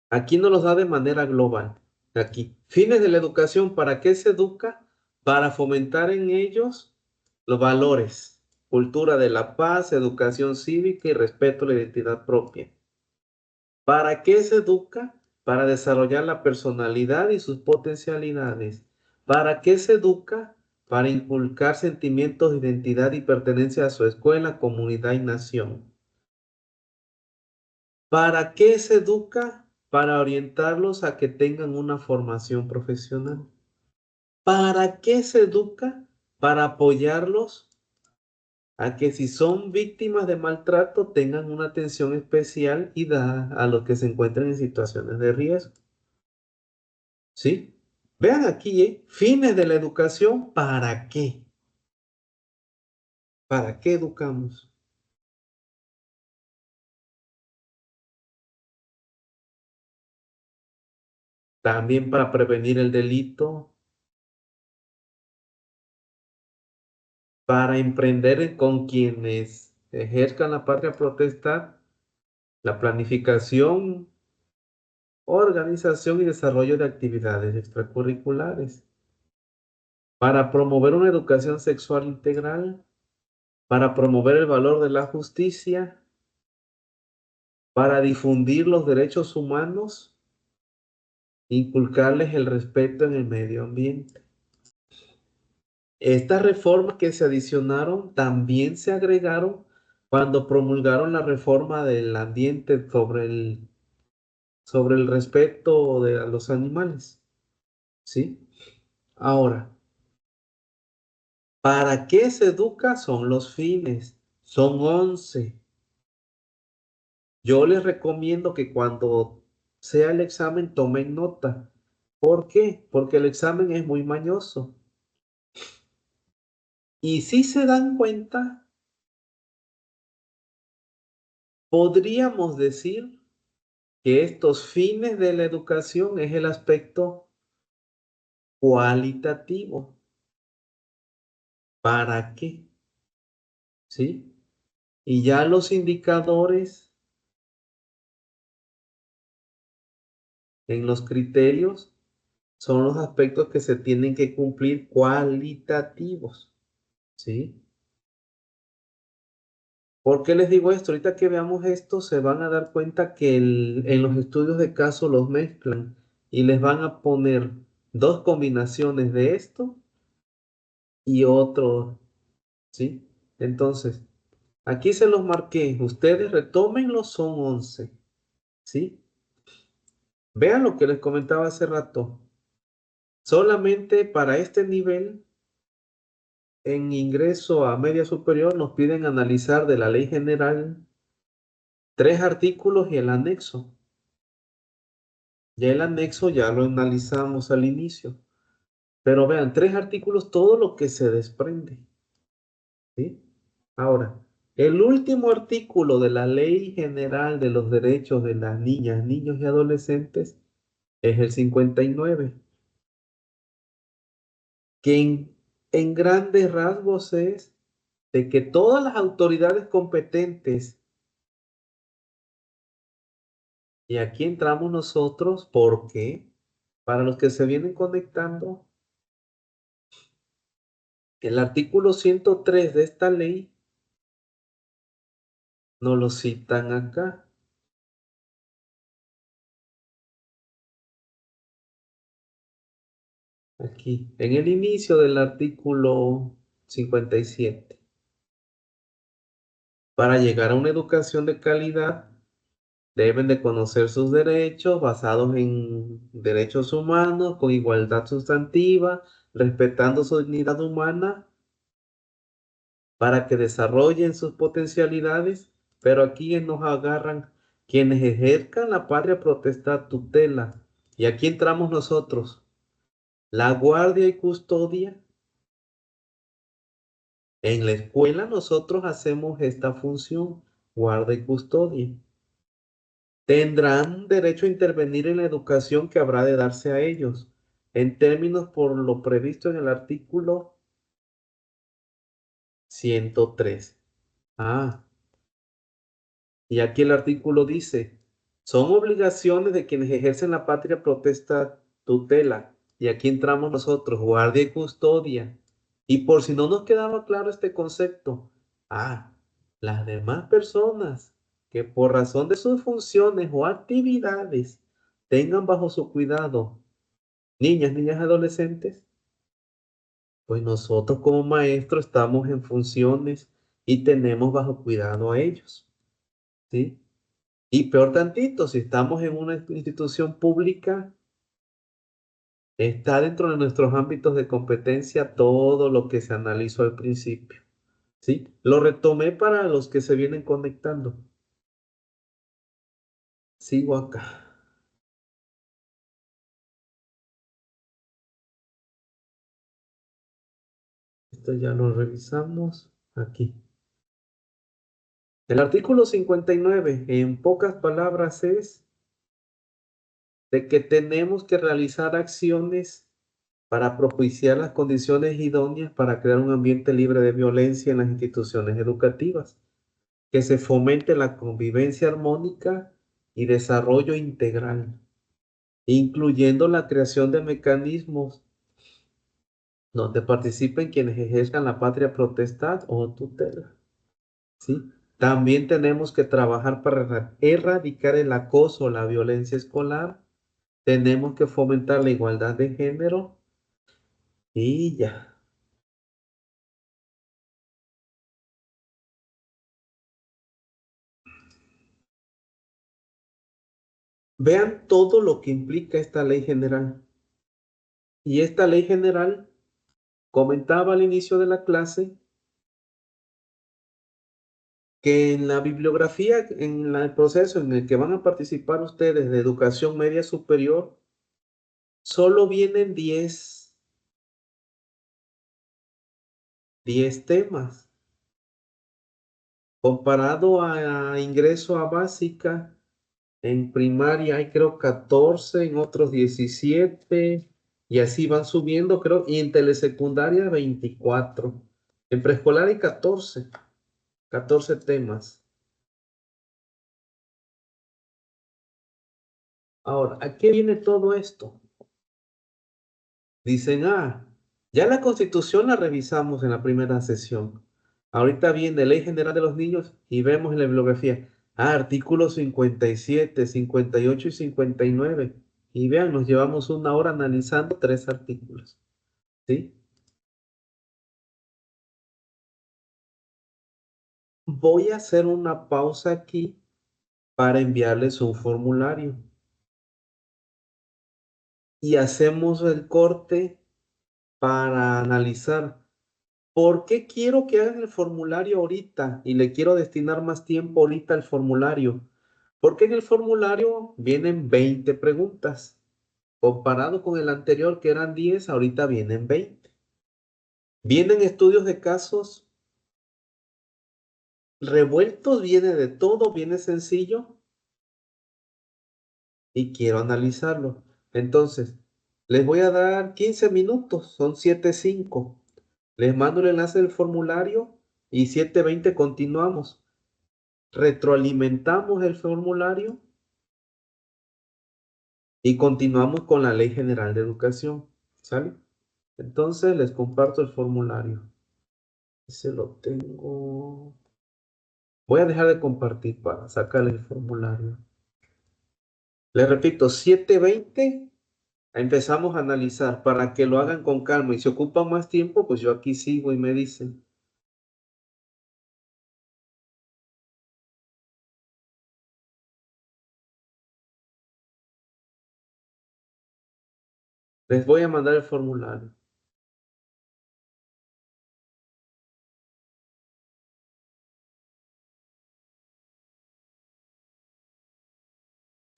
Aquí nos los da de manera global. Aquí. Fines de la educación, ¿para qué se educa? Para fomentar en ellos los valores, cultura de la paz, educación cívica y respeto a la identidad propia. ¿Para qué se educa? Para desarrollar la personalidad y sus potencialidades. ¿Para qué se educa? Para inculcar sentimientos de identidad y pertenencia a su escuela, comunidad y nación. ¿Para qué se educa? Para orientarlos a que tengan una formación profesional. ¿Para qué se educa? Para apoyarlos a que si son víctimas de maltrato tengan una atención especial y dada a los que se encuentran en situaciones de riesgo. ¿Sí? Vean aquí, fines de la educación, ¿para qué? ¿Para qué educamos? También para prevenir el delito, para emprender con quienes ejerzan la patria potestad, la planificación, organización y desarrollo de actividades extracurriculares, para promover una educación sexual integral, para promover el valor de la justicia, para difundir los derechos humanos, inculcarles el respeto en el medio ambiente. Estas reformas que se adicionaron también se agregaron cuando promulgaron la reforma del ambiente sobre el respeto de a los animales. ¿Sí? Ahora, ¿para qué se educa? Son los fines. Son 11. Yo les recomiendo que cuando sea el examen tomen nota. ¿Por qué? Porque el examen es muy mañoso. Y si se dan cuenta, podríamos decir que estos fines de la educación es el aspecto cualitativo. ¿Para qué? ¿Sí? Y ya los indicadores en los criterios son los aspectos que se tienen que cumplir cualitativos. ¿Sí? ¿Por qué les digo esto? Ahorita que veamos esto, se van a dar cuenta que en los estudios de caso los mezclan y les van a poner dos combinaciones de esto y otro, ¿sí? Entonces, aquí se los marqué. Ustedes retómenlo, son 11, ¿sí? Vean lo que les comentaba hace rato. Solamente para este nivel, en ingreso a media superior, nos piden analizar de la ley general 3 artículos y el anexo. Ya el anexo ya lo analizamos al inicio. Pero vean, 3 artículos, todo lo que se desprende. ¿Sí? Ahora, el último artículo de la Ley General de los Derechos de las Niñas, Niños y Adolescentes es el 59, que en grandes rasgos es de que todas las autoridades competentes, y aquí entramos nosotros, porque para los que se vienen conectando, el artículo 103 de esta ley nos lo citan acá. Aquí, en el inicio del artículo 57. Para llegar a una educación de calidad, deben de conocer sus derechos basados en derechos humanos, con igualdad sustantiva, respetando su dignidad humana, para que desarrollen sus potencialidades. Pero aquí nos agarran quienes ejerzan la patria potestad tutela. Y aquí entramos nosotros, la guardia y custodia. En la escuela nosotros hacemos esta función, guarda y custodia. Tendrán derecho a intervenir en la educación que habrá de darse a ellos, en términos por lo previsto en el artículo 103. Ah, y aquí el artículo dice, son obligaciones de quienes ejercen la patria potestad tutela. Y aquí entramos nosotros, guardia y custodia. Y por si no nos quedaba claro este concepto, las demás personas que por razón de sus funciones o actividades tengan bajo su cuidado niñas, adolescentes, pues nosotros como maestros estamos en funciones y tenemos bajo cuidado a ellos, ¿sí? Y peor tantito, si estamos en una institución pública, está dentro de nuestros ámbitos de competencia todo lo que se analizó al principio, ¿sí? Lo retomé para los que se vienen conectando. Sigo acá. Esto ya lo revisamos aquí. El artículo 59, en pocas palabras, es de que tenemos que realizar acciones para propiciar las condiciones idóneas para crear un ambiente libre de violencia en las instituciones educativas, que se fomente la convivencia armónica y desarrollo integral, incluyendo la creación de mecanismos donde participen quienes ejerzan la patria potestad o tutela, ¿sí? También tenemos que trabajar para erradicar el acoso, la violencia escolar. Tenemos que fomentar la igualdad de género y ya. Vean todo lo que implica esta ley general. Y esta ley general, comentaba al inicio de la clase, que en la bibliografía, en el proceso en el que van a participar ustedes de educación media superior, solo vienen 10 temas. Comparado a ingreso a básica, en primaria hay creo 14, en otros 17, y así van subiendo, creo, y en telesecundaria 24. En preescolar hay 14 temas. Ahora, ¿a qué viene todo esto? Dicen, ya la Constitución la revisamos en la primera sesión. Ahorita viene Ley General de los Niños y vemos en la bibliografía, artículos 57, 58 y 59. Y vean, nos llevamos una hora analizando 3 artículos, ¿sí? Voy a hacer una pausa aquí para enviarles un formulario y hacemos el corte para analizar. ¿Por qué quiero que hagan el formulario ahorita? Y le quiero destinar más tiempo ahorita al formulario. Porque en el formulario vienen 20 preguntas. Comparado con el anterior que eran 10, ahorita vienen 20. Vienen estudios de casos revueltos, viene de todo, viene sencillo y quiero analizarlo. Entonces, les voy a dar 15 minutos, son 7:05. Les mando el enlace del formulario y 7:20 continuamos. Retroalimentamos el formulario y continuamos con la Ley General de Educación. ¿Sale? Entonces les comparto el formulario. Ese lo tengo. Voy a dejar de compartir para sacar el formulario. Les repito, 7:20 empezamos a analizar para que lo hagan con calma y si ocupan más tiempo, pues yo aquí sigo y me dicen. Les voy a mandar el formulario.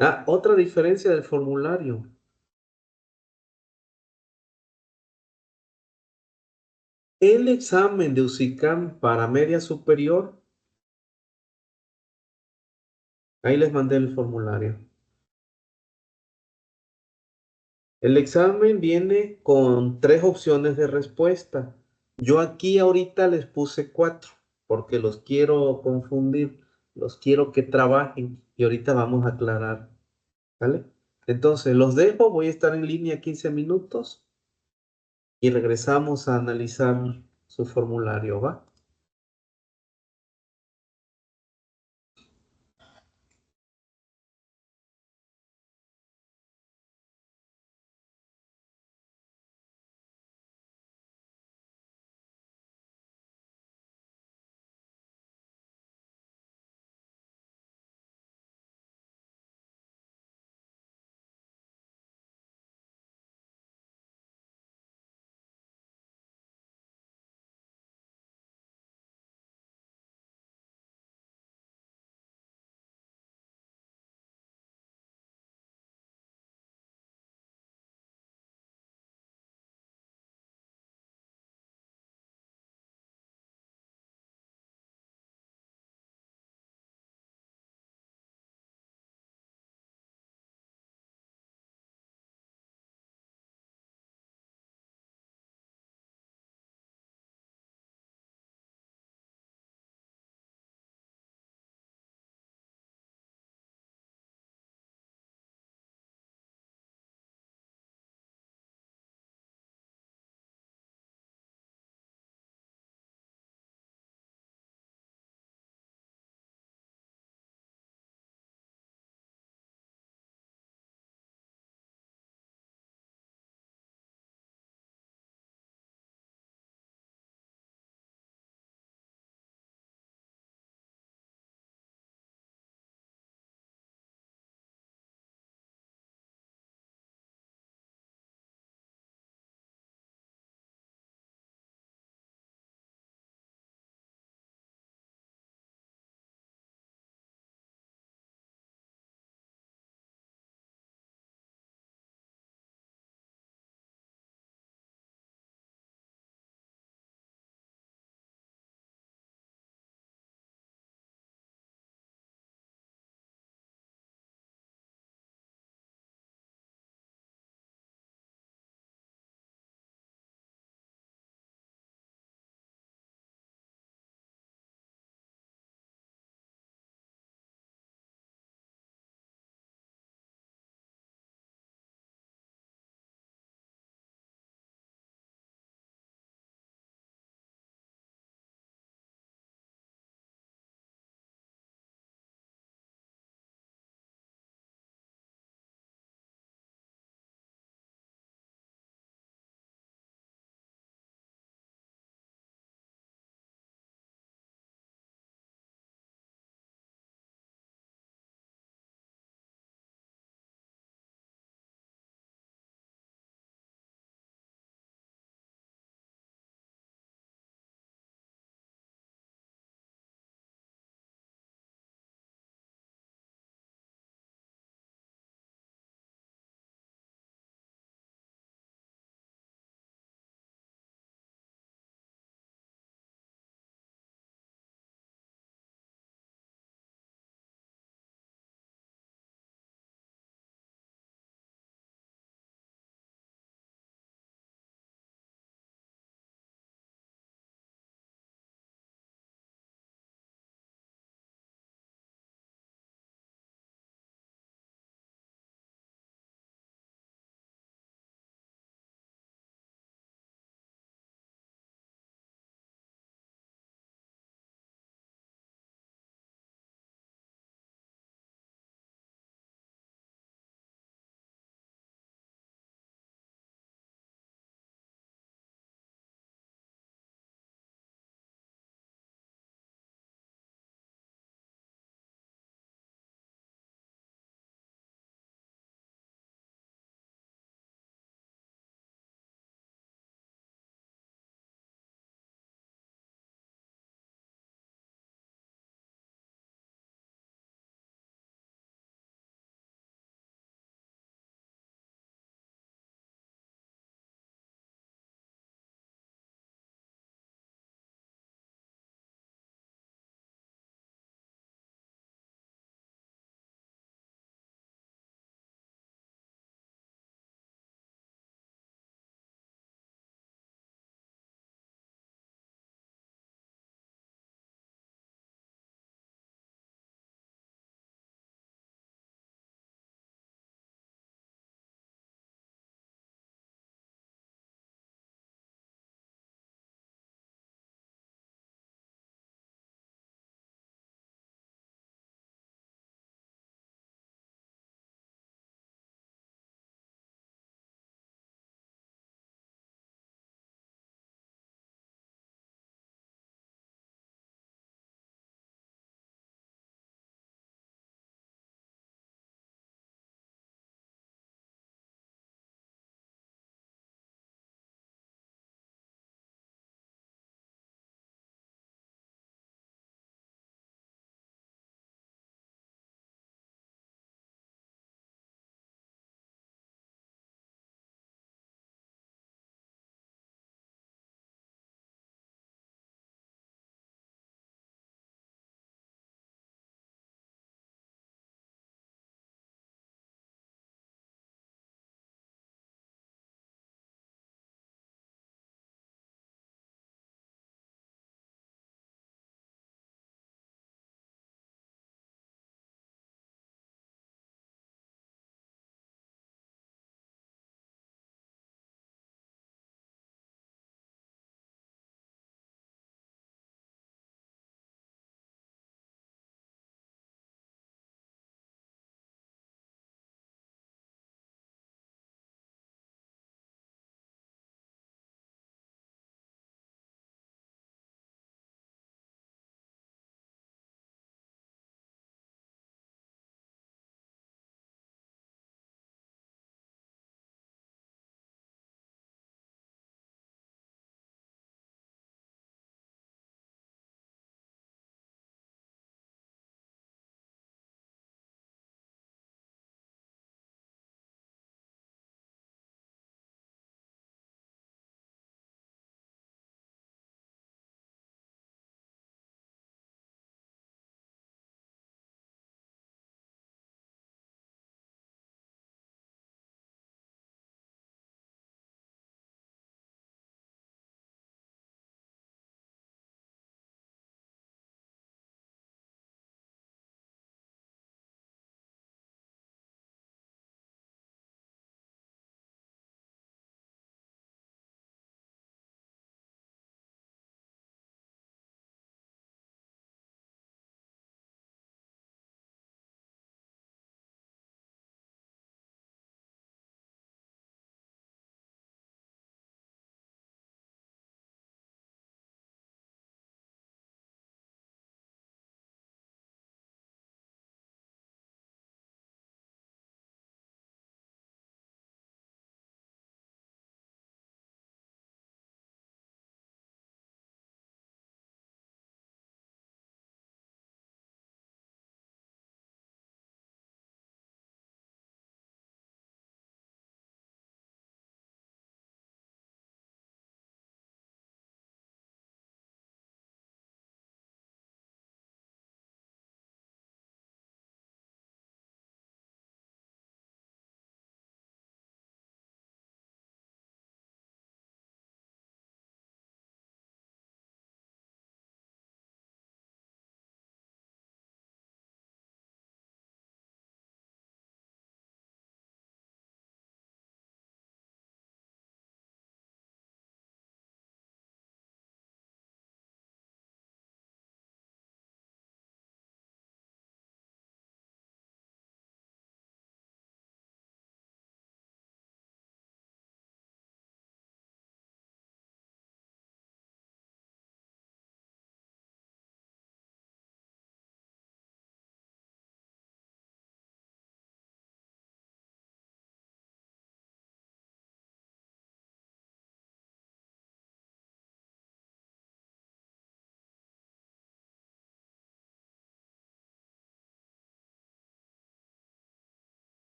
Ah, otra diferencia del formulario. El examen de USICAM para media superior, ahí les mandé el formulario. El examen viene con 3 opciones de respuesta. Yo aquí ahorita les puse 4 porque los quiero confundir, los quiero que trabajen y ahorita vamos a aclarar, ¿vale? Entonces los dejo, voy a estar en línea 15 minutos y regresamos a analizar su formulario, ¿va?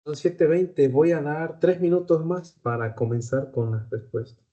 Son 7:20. Voy a dar 3 minutos más para comenzar con las respuestas.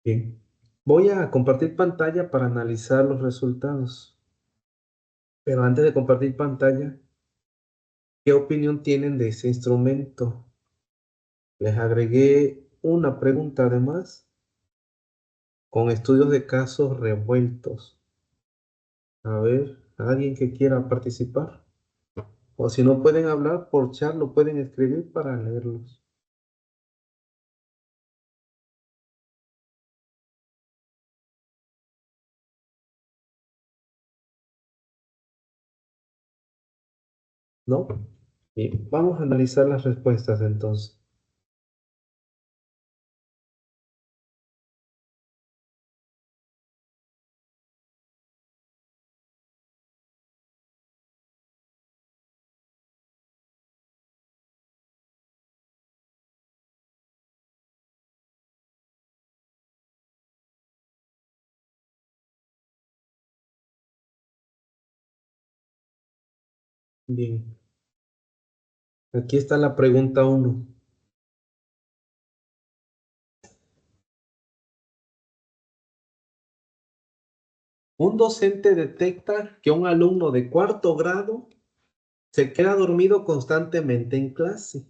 Bien. Voy a compartir pantalla para analizar los resultados. Pero antes de compartir pantalla, ¿qué opinión tienen de ese instrumento? Les agregué una pregunta además con estudios de casos revueltos. A ver, ¿alguien que quiera participar? O si no pueden hablar por chat, lo pueden escribir para leerlos. ¿No? Bien, vamos a analizar las respuestas entonces. Bien, aquí está la pregunta 1. Un docente detecta que un alumno de cuarto grado se queda dormido constantemente en clase.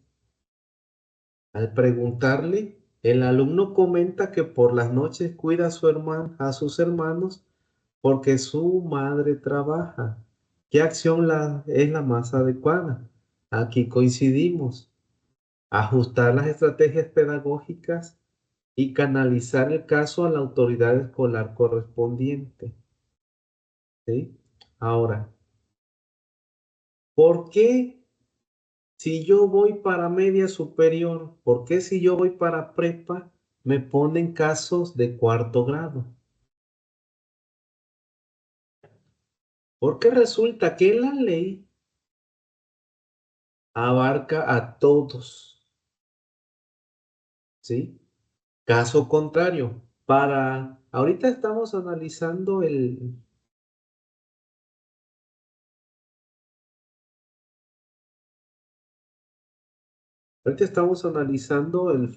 Al preguntarle, el alumno comenta que por las noches cuida a sus hermanos porque su madre trabaja. ¿Qué acción es la más adecuada? Aquí coincidimos. Ajustar las estrategias pedagógicas y canalizar el caso a la autoridad escolar correspondiente. ¿Sí? Ahora, ¿por qué si yo voy para media superior, por qué si yo voy para prepa, me ponen casos de cuarto grado? Porque resulta que la ley abarca a todos, ¿sí? Caso contrario, ahorita estamos analizando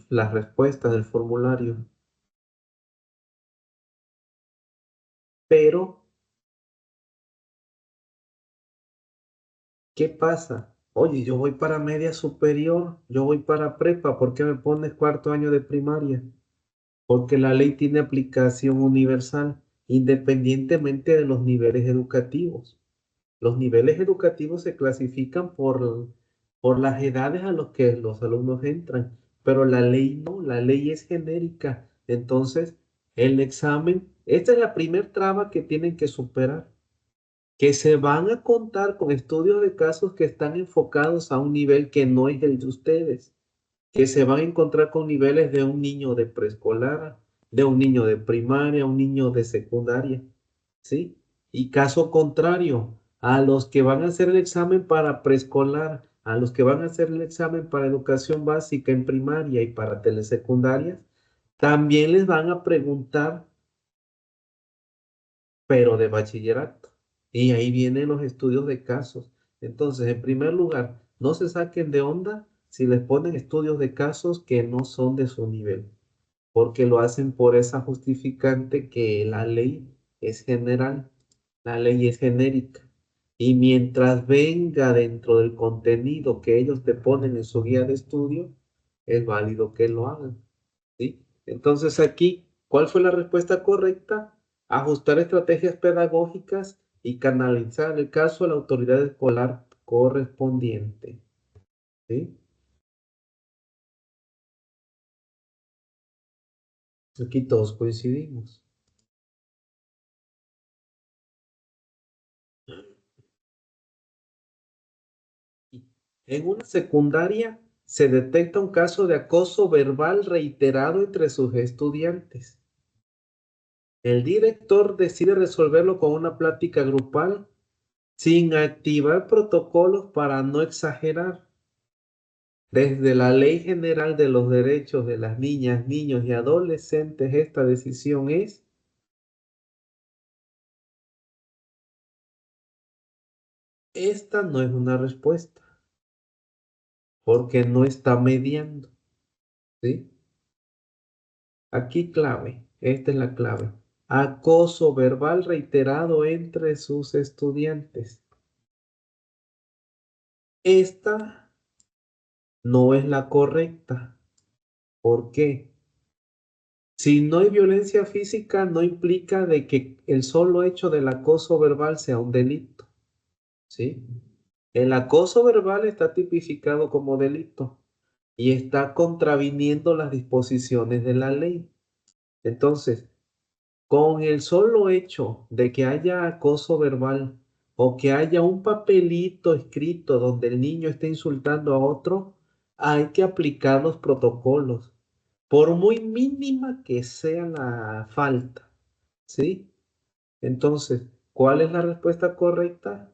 las respuestas del formulario, pero ¿Qué pasa? Oye, yo voy para media superior, yo voy para prepa, ¿por qué me pones cuarto año de primaria? Porque la ley tiene aplicación universal, independientemente de los niveles educativos. Los niveles educativos se clasifican por las edades a las que los alumnos entran, pero la ley no, la ley es genérica. Entonces, el examen, esta es la primer traba que tienen que superar, que se van a contar con estudios de casos que están enfocados a un nivel que no es el de ustedes, que se van a encontrar con niveles de un niño de preescolar, de un niño de primaria, un niño de secundaria, ¿sí? Y caso contrario, a los que van a hacer el examen para preescolar, a los que van a hacer el examen para educación básica en primaria y para telesecundaria, también les van a preguntar, pero de bachillerato. Y ahí vienen los estudios de casos. Entonces, en primer lugar, no se saquen de onda si les ponen estudios de casos que no son de su nivel, porque lo hacen por esa justificante que la ley es general, la ley es genérica. Y mientras venga dentro del contenido que ellos te ponen en su guía de estudio, es válido que lo hagan. ¿Sí? Entonces aquí, ¿cuál fue la respuesta correcta? Ajustar estrategias pedagógicas y canalizar el caso a la autoridad escolar correspondiente. ¿Sí? Aquí todos coincidimos. En una secundaria se detecta un caso de acoso verbal reiterado entre sus estudiantes. El director decide resolverlo con una plática grupal sin activar protocolos para no exagerar. Desde la Ley General de los Derechos de las Niñas, Niños y Adolescentes, esta decisión es, esta no es una respuesta, porque no está mediando, ¿sí? Aquí clave, esta es la clave. Acoso verbal reiterado entre sus estudiantes. Esta no es la correcta. ¿Por qué? Si no hay violencia física, no implica de que el solo hecho del acoso verbal sea un delito, ¿sí? El acoso verbal está tipificado como delito y está contraviniendo las disposiciones de la ley. Entonces, con el solo hecho de que haya acoso verbal o que haya un papelito escrito donde el niño esté insultando a otro, hay que aplicar los protocolos, por muy mínima que sea la falta, ¿sí? Entonces, ¿cuál es la respuesta correcta?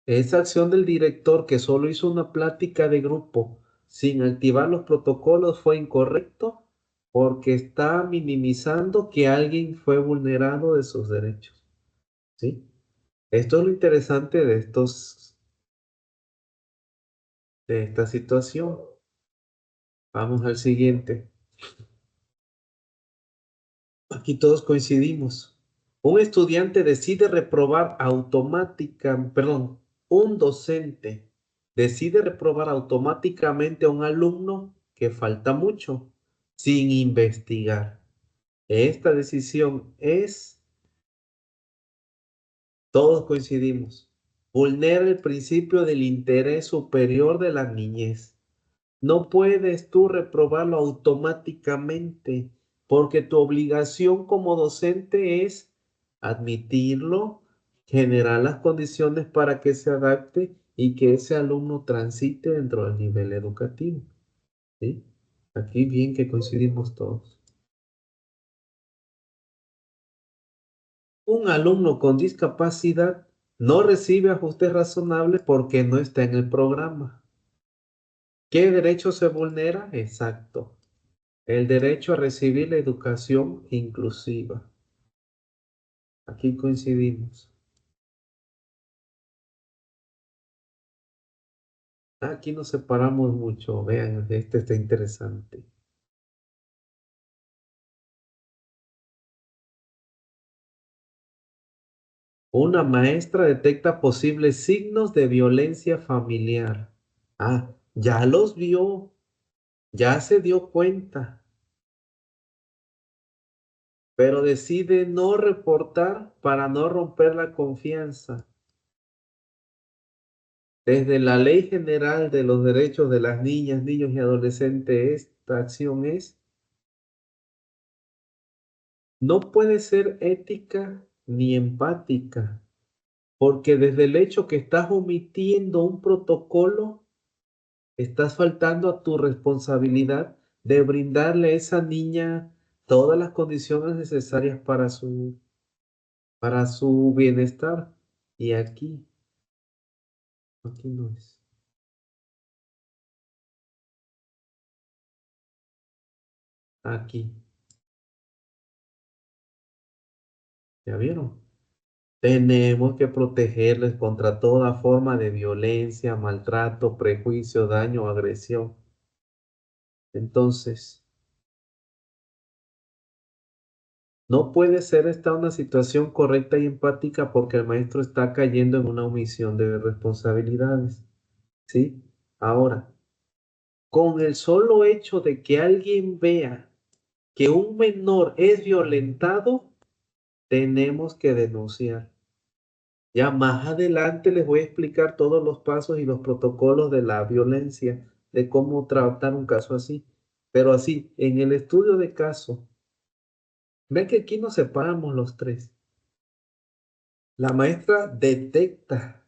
Esa acción del director que solo hizo una plática de grupo sin activar los protocolos fue incorrecto porque está minimizando que alguien fue vulnerado de sus derechos. ¿Sí? Esto es lo interesante de esta situación. Vamos al siguiente. Aquí todos coincidimos. Un estudiante decide reprobar perdón, un docente decide reprobar automáticamente a un alumno que falta mucho sin investigar. Esta decisión es, todos coincidimos, vulnera el principio del interés superior de la niñez. No puedes tú reprobarlo automáticamente, porque tu obligación como docente es admitirlo, generar las condiciones para que se adapte y que ese alumno transite dentro del nivel educativo. ¿Sí? Aquí bien que coincidimos todos. Un alumno con discapacidad no recibe ajustes razonables porque no está en el programa. ¿Qué derecho se vulnera? Exacto. El derecho a recibir la educación inclusiva. Aquí coincidimos. Aquí nos separamos mucho. Vean, este está interesante. Una maestra detecta posibles signos de violencia familiar. Ah, ya los vio, ya se dio cuenta, pero decide no reportar para no romper la confianza. Desde la Ley General de los Derechos de las Niñas, Niños y Adolescentes, esta acción no puede ser ética ni empática, porque desde el hecho que estás omitiendo un protocolo, estás faltando a tu responsabilidad de brindarle a esa niña todas las condiciones necesarias para su bienestar. Y aquí no es. Aquí, ¿ya vieron? Tenemos que protegerles contra toda forma de violencia, maltrato, prejuicio, daño o agresión. Entonces, no puede ser esta una situación correcta y empática porque el maestro está cayendo en una omisión de responsabilidades. ¿Sí? Ahora, con el solo hecho de que alguien vea que un menor es violentado, tenemos que denunciar. Ya más adelante les voy a explicar todos los pasos y los protocolos de la violencia, de cómo tratar un caso así. Pero así, en el estudio de caso, ven que aquí nos separamos los tres. La maestra detecta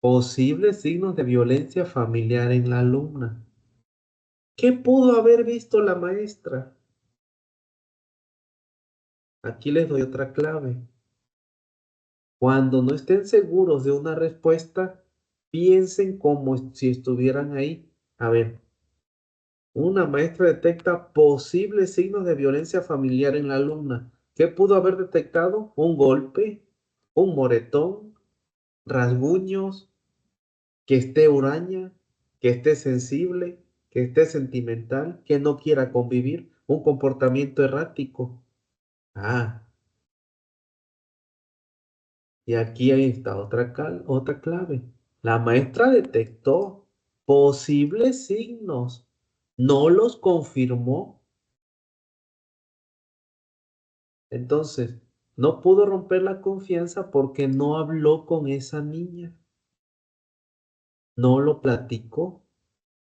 posibles signos de violencia familiar en la alumna. ¿Qué pudo haber visto la maestra? Aquí les doy otra clave. Cuando no estén seguros de una respuesta, piensen como si estuvieran ahí. A ver, una maestra detecta posibles signos de violencia familiar en la alumna. ¿Qué pudo haber detectado? Un golpe, un moretón, rasguños, que esté huraña, que esté sensible, que esté sentimental, que no quiera convivir, un comportamiento errático. Ah, y aquí ahí está otra clave. La maestra detectó posibles signos, no los confirmó. Entonces, no pudo romper la confianza porque no habló con esa niña, no lo platicó.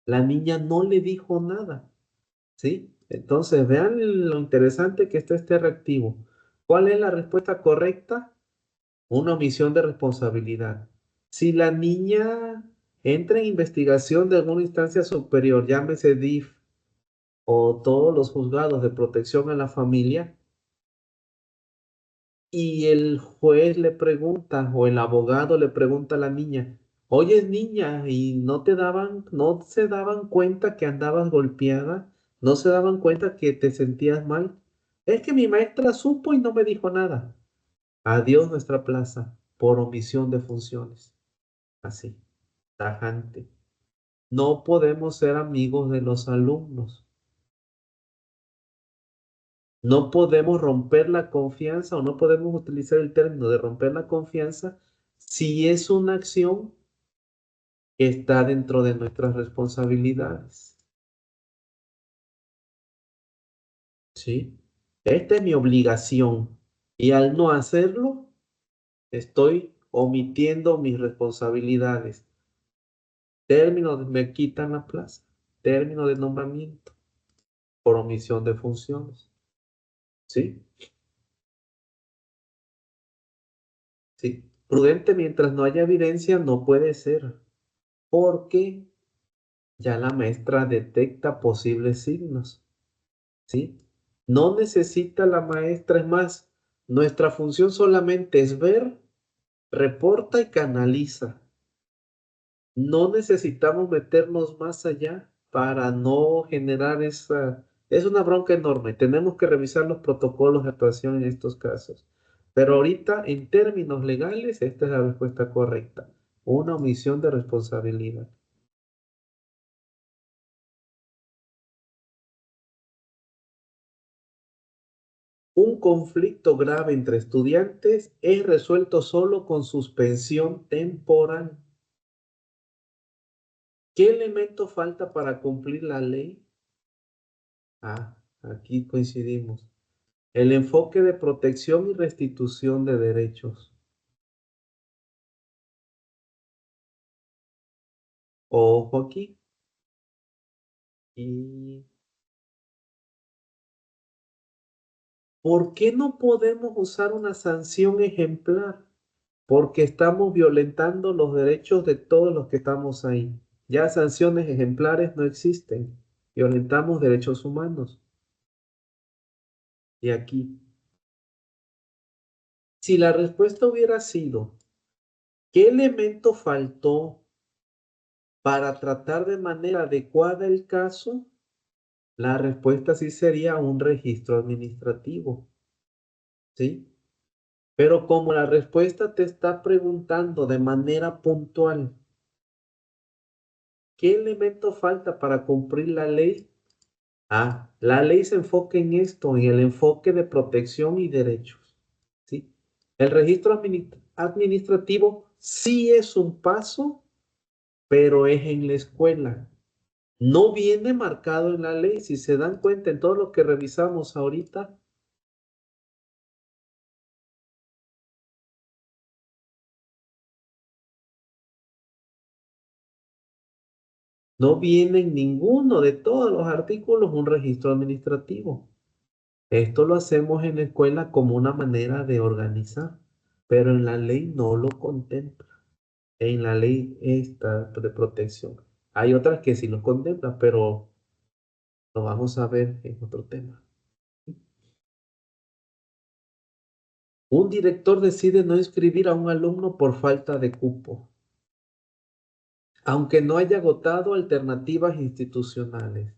La niña no le dijo nada, ¿sí? Entonces, vean lo interesante que está este reactivo. ¿Cuál es la respuesta correcta? Una omisión de responsabilidad. Si la niña entra en investigación de alguna instancia superior, llámese DIF o todos los juzgados de protección a la familia, y el juez le pregunta o el abogado le pregunta a la niña, oye niña, ¿y no se daban cuenta que andabas golpeada? ¿No se daban cuenta que te sentías mal? Es que mi maestra supo y no me dijo nada. Adiós nuestra plaza por omisión de funciones. Así, tajante. No podemos ser amigos de los alumnos. No podemos romper la confianza o no podemos utilizar el término de romper la confianza si es una acción que está dentro de nuestras responsabilidades. ¿Sí? Esta es mi obligación y al no hacerlo, estoy omitiendo mis responsabilidades. Me quitan la plaza. Término de nombramiento por omisión de funciones. ¿Sí? Sí. Prudente mientras no haya evidencia no puede ser, porque ya la maestra detecta posibles signos, ¿sí? No necesita la maestra, es más, nuestra función solamente es ver, reporta y canaliza. No necesitamos meternos más allá para no generar esa... Es una bronca enorme. Tenemos que revisar los protocolos de actuación en estos casos. Pero ahorita, en términos legales, esta es la respuesta correcta. Una omisión de responsabilidad. Un conflicto grave entre estudiantes es resuelto solo con suspensión temporal. ¿Qué elemento falta para cumplir la ley? Ah, aquí coincidimos. El enfoque de protección y restitución de derechos. Ojo aquí. ¿Y por qué no podemos usar una sanción ejemplar? Porque estamos violentando los derechos de todos los que estamos ahí. Ya sanciones ejemplares no existen. Violentamos derechos humanos. Y aquí, si la respuesta hubiera sido, ¿qué elemento faltó para tratar de manera adecuada el caso? La respuesta sí sería un registro administrativo, ¿sí? Pero como la respuesta te está preguntando de manera puntual, ¿qué elemento falta para cumplir la ley? Ah, la ley se enfoca en esto, en el enfoque de protección y derechos, ¿sí? El registro administrativo sí es un paso, pero es en la escuela. No viene marcado en la ley. Si se dan cuenta en todo lo que revisamos ahorita, no viene en ninguno de todos los artículos un registro administrativo. Esto lo hacemos en la escuela como una manera de organizar, pero en la ley no lo contempla. En la ley esta de protección. Hay otras que sí lo contemplan, pero lo vamos a ver en otro tema. Un director decide no inscribir a un alumno por falta de cupo, aunque no haya agotado alternativas institucionales.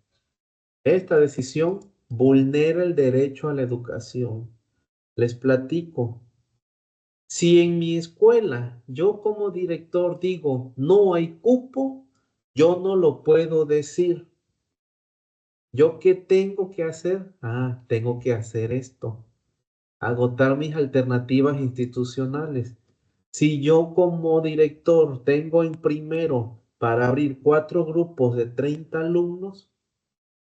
Esta decisión vulnera el derecho a la educación. Les platico. Si en mi escuela yo como director digo no hay cupo, yo no lo puedo decir. ¿Yo qué tengo que hacer? Ah, tengo que hacer esto. Agotar mis alternativas institucionales. Si yo como director tengo en primero para abrir 4 grupos de 30 alumnos,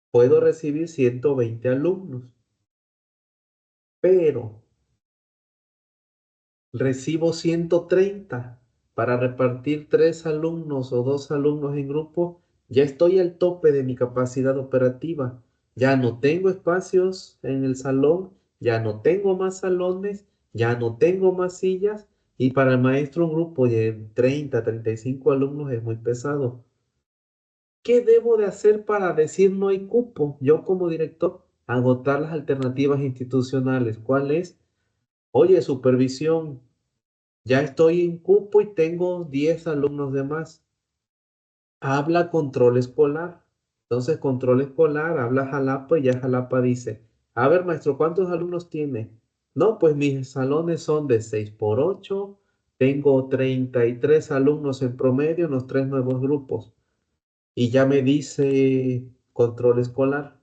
puedo recibir 120 alumnos. Pero recibo 130 para repartir 3 alumnos o 2 alumnos en grupo, ya estoy al tope de mi capacidad operativa. Ya no tengo espacios en el salón, ya no tengo más salones, ya no tengo más sillas y para el maestro un grupo de 30, 35 alumnos es muy pesado. ¿Qué debo de hacer para decir no hay cupo? Yo como director, agotar las alternativas institucionales. ¿Cuál es? Oye, supervisión. Ya estoy en cupo y tengo 10 alumnos de más. Habla control escolar. Entonces, control escolar, habla Jalapa y ya Jalapa dice, a ver, maestro, ¿cuántos alumnos tiene? No, pues mis salones son de 6 por 8. Tengo 33 alumnos en promedio en los 3 nuevos grupos. Y ya me dice control escolar.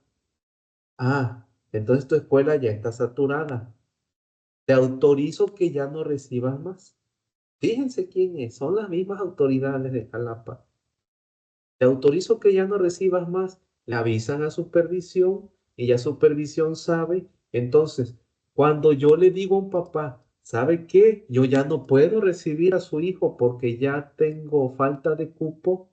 Ah, entonces tu escuela ya está saturada. Te autorizo que ya no recibas más. Fíjense quién es, son las mismas autoridades de Jalapa. Te autorizo que ya no recibas más. Le avisan a supervisión y ya supervisión sabe. Entonces, cuando yo le digo a un papá, ¿sabe qué? Yo ya no puedo recibir a su hijo porque ya tengo falta de cupo.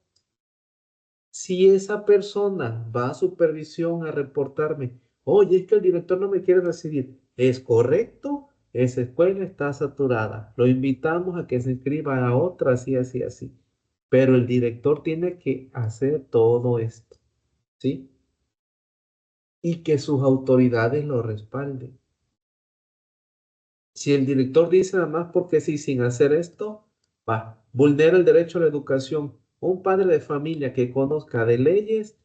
Si esa persona va a supervisión a reportarme, oye, es que el director no me quiere recibir, ¿es correcto? Esa escuela está saturada. Lo invitamos a que se inscriba a otra, así, así, así. Pero el director tiene que hacer todo esto, ¿sí? Y que sus autoridades lo respalden. Si el director dice nada más porque sí, sin hacer esto, va, vulnera el derecho a la educación. Un padre de familia que conozca de leyes,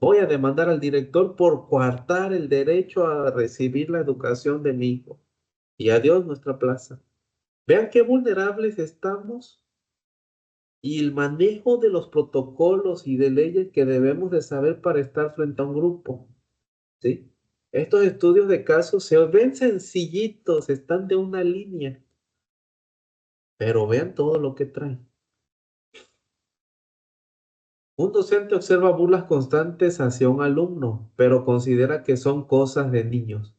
voy a demandar al director por coartar el derecho a recibir la educación de mi hijo. Y adiós nuestra plaza. Vean qué vulnerables estamos y el manejo de los protocolos y de leyes que debemos de saber para estar frente a un grupo, ¿sí? Estos estudios de casos se ven sencillitos, están de una línea, pero vean todo lo que traen. Un docente observa burlas constantes hacia un alumno, pero considera que son cosas de niños.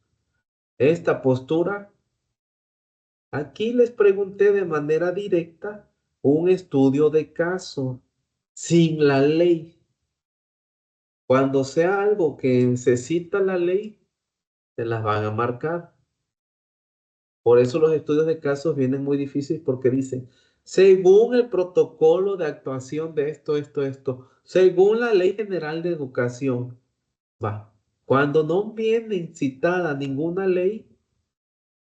Esta postura, aquí les pregunté de manera directa un estudio de caso, sin la ley. Cuando sea algo que necesita la ley, se las van a marcar. Por eso los estudios de casos vienen muy difíciles porque dicen, según el protocolo de actuación de esto, según la Ley General de Educación, va. Cuando no viene citada ninguna ley,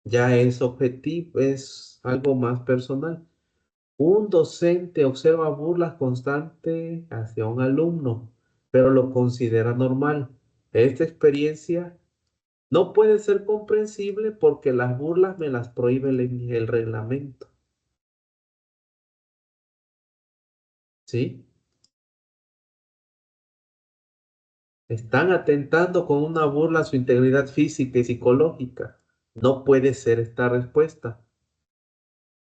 ya es objetivo, es algo más personal. Un docente observa burlas constantes hacia un alumno, pero lo considera normal. Esta experiencia no puede ser comprensible porque las burlas me las prohíbe el reglamento. ¿Sí? Están atentando con una burla a su integridad física y psicológica. No puede ser esta respuesta.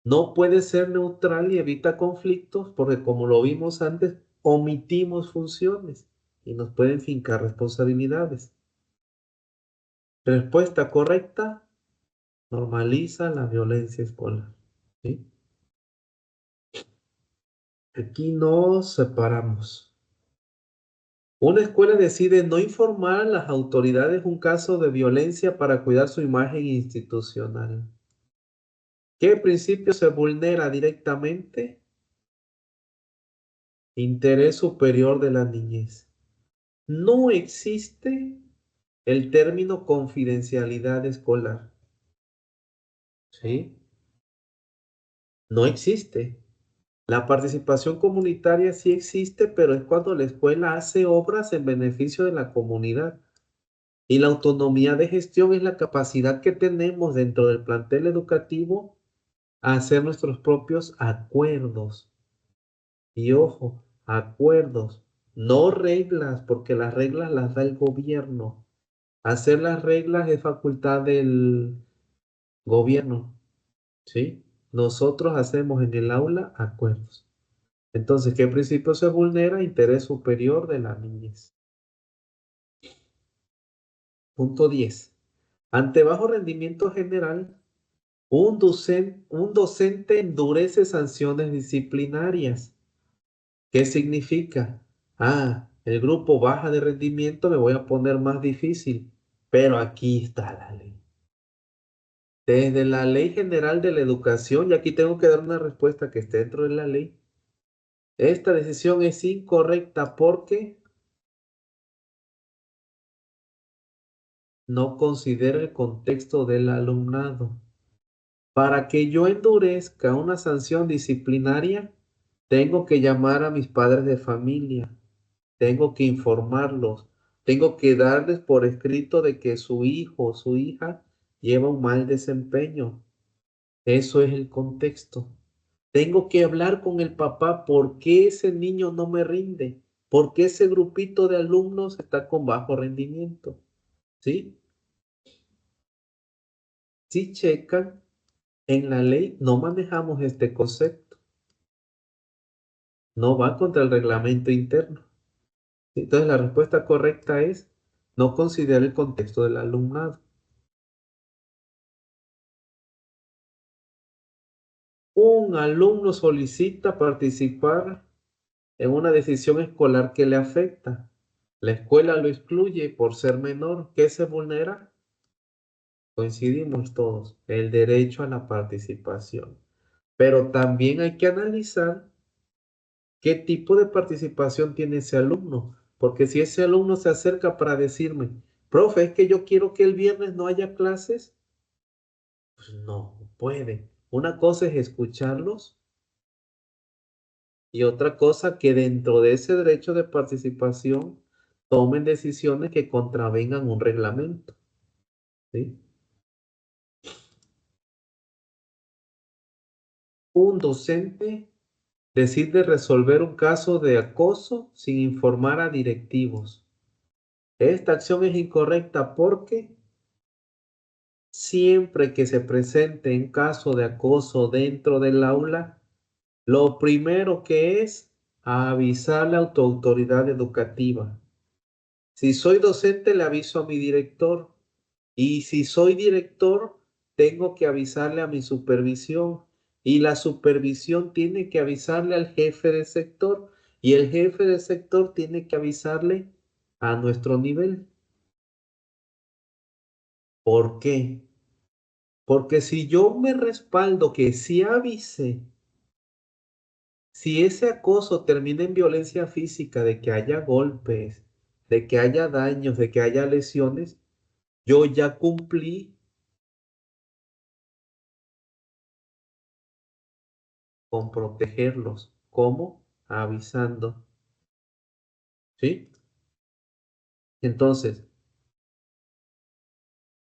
No puede ser neutral y evita conflictos porque, como lo vimos antes, omitimos funciones y nos pueden fincar responsabilidades. Respuesta correcta: normaliza la violencia escolar. ¿Sí? Aquí nos separamos. Una escuela decide no informar a las autoridades un caso de violencia para cuidar su imagen institucional. ¿Qué principio se vulnera directamente? Interés superior de la niñez. No existe el término confidencialidad escolar. ¿Sí? No existe. La participación comunitaria sí existe, pero es cuando la escuela hace obras en beneficio de la comunidad. Y la autonomía de gestión es la capacidad que tenemos dentro del plantel educativo a hacer nuestros propios acuerdos. Y ojo, acuerdos, no reglas, porque las reglas las da el gobierno. Hacer las reglas es facultad del gobierno, ¿sí? Nosotros hacemos en el aula acuerdos. Entonces, ¿qué principio se vulnera? Interés superior de la niñez. Punto 10. Ante bajo rendimiento general, un docente endurece sanciones disciplinarias. ¿Qué significa? Ah, el grupo baja de rendimiento, me voy a poner más difícil, pero aquí está la ley. Desde la Ley General de la Educación, y aquí tengo que dar una respuesta que esté dentro de la ley, esta decisión es incorrecta porque no considera el contexto del alumnado. Para que yo endurezca una sanción disciplinaria, tengo que llamar a mis padres de familia, tengo que informarlos, tengo que darles por escrito de que su hijo o su hija lleva un mal desempeño. Eso es el contexto. Tengo que hablar con el papá por qué ese niño no me rinde, por qué ese grupito de alumnos está con bajo rendimiento. ¿Sí? Si checan, en la ley no manejamos este concepto, no va contra el reglamento interno. Entonces la respuesta correcta es no considera el contexto del alumnado. Un alumno solicita participar en una decisión escolar que le afecta. La escuela lo excluye por ser menor. ¿Qué se vulnera? Coincidimos todos, el derecho a la participación. Pero también hay que analizar qué tipo de participación tiene ese alumno. Porque si ese alumno se acerca para decirme, profe, es que yo quiero que el viernes no haya clases, pues no puede. Una cosa es escucharlos y otra cosa que dentro de ese derecho de participación tomen decisiones que contravengan un reglamento. ¿Sí? Un docente decide resolver un caso de acoso sin informar a directivos. Esta acción es incorrecta porque siempre que se presente un caso de acoso dentro del aula, lo primero que es avisarle a tu autoridad educativa. Si soy docente, le aviso a mi director. Y si soy director, tengo que avisarle a mi supervisión. Y la supervisión tiene que avisarle al jefe de sector. Y el jefe de sector tiene que avisarle a nuestro nivel. ¿Por qué? Porque si yo me respaldo que sí avise, si ese acoso termina en violencia física, de que haya golpes, de que haya daños, de que haya lesiones, yo ya cumplí con protegerlos. ¿Cómo? Avisando. ¿Sí? Entonces,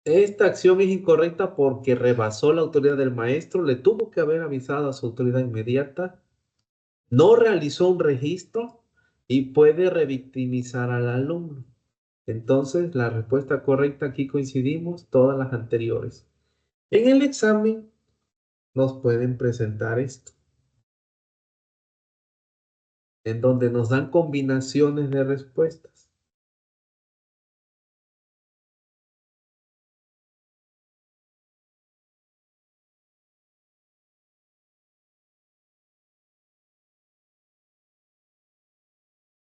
esta acción es incorrecta porque rebasó la autoridad del maestro, le tuvo que haber avisado a su autoridad inmediata, no realizó un registro y puede revictimizar al alumno. Entonces, la respuesta correcta, aquí coincidimos, todas las anteriores. En el examen nos pueden presentar esto, en donde nos dan combinaciones de respuestas.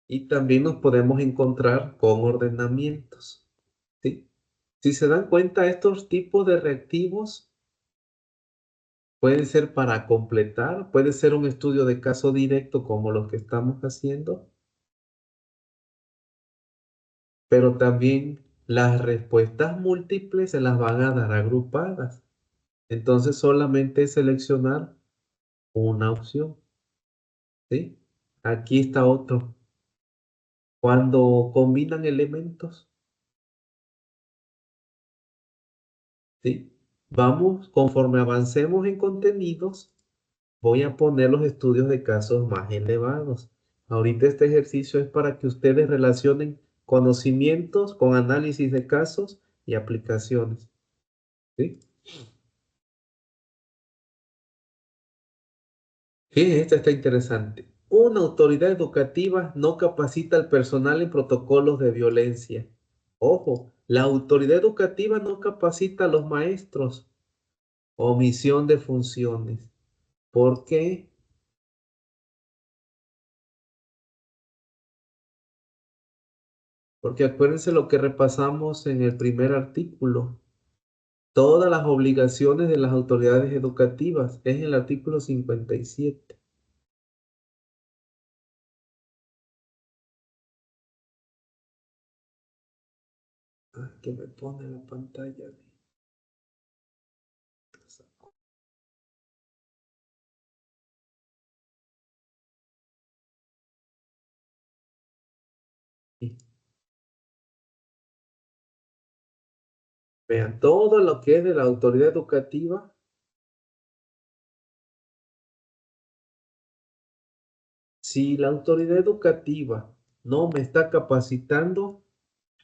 Y también nos podemos encontrar con ordenamientos, ¿sí? Si se dan cuenta, estos tipos de reactivos pueden ser para completar, puede ser un estudio de caso directo como los que estamos haciendo, pero también las respuestas múltiples se las van a dar agrupadas. Entonces solamente es seleccionar una opción, ¿sí? Aquí está otro. Cuando combinan elementos, ¿sí? Vamos, conforme avancemos en contenidos, voy a poner los estudios de casos más elevados. Ahorita este ejercicio es para que ustedes relacionen conocimientos con análisis de casos y aplicaciones, ¿sí? Fíjense, esta está interesante. Una autoridad educativa no capacita al personal en protocolos de violencia. Ojo, la autoridad educativa no capacita a los maestros. Omisión de funciones. ¿Por qué? Porque acuérdense lo que repasamos en el primer artículo. Todas las obligaciones de las autoridades educativas. Es el artículo 57. Ah, que me pone la pantalla. Y vean, todo lo que es de la autoridad educativa, si la autoridad educativa no me está capacitando,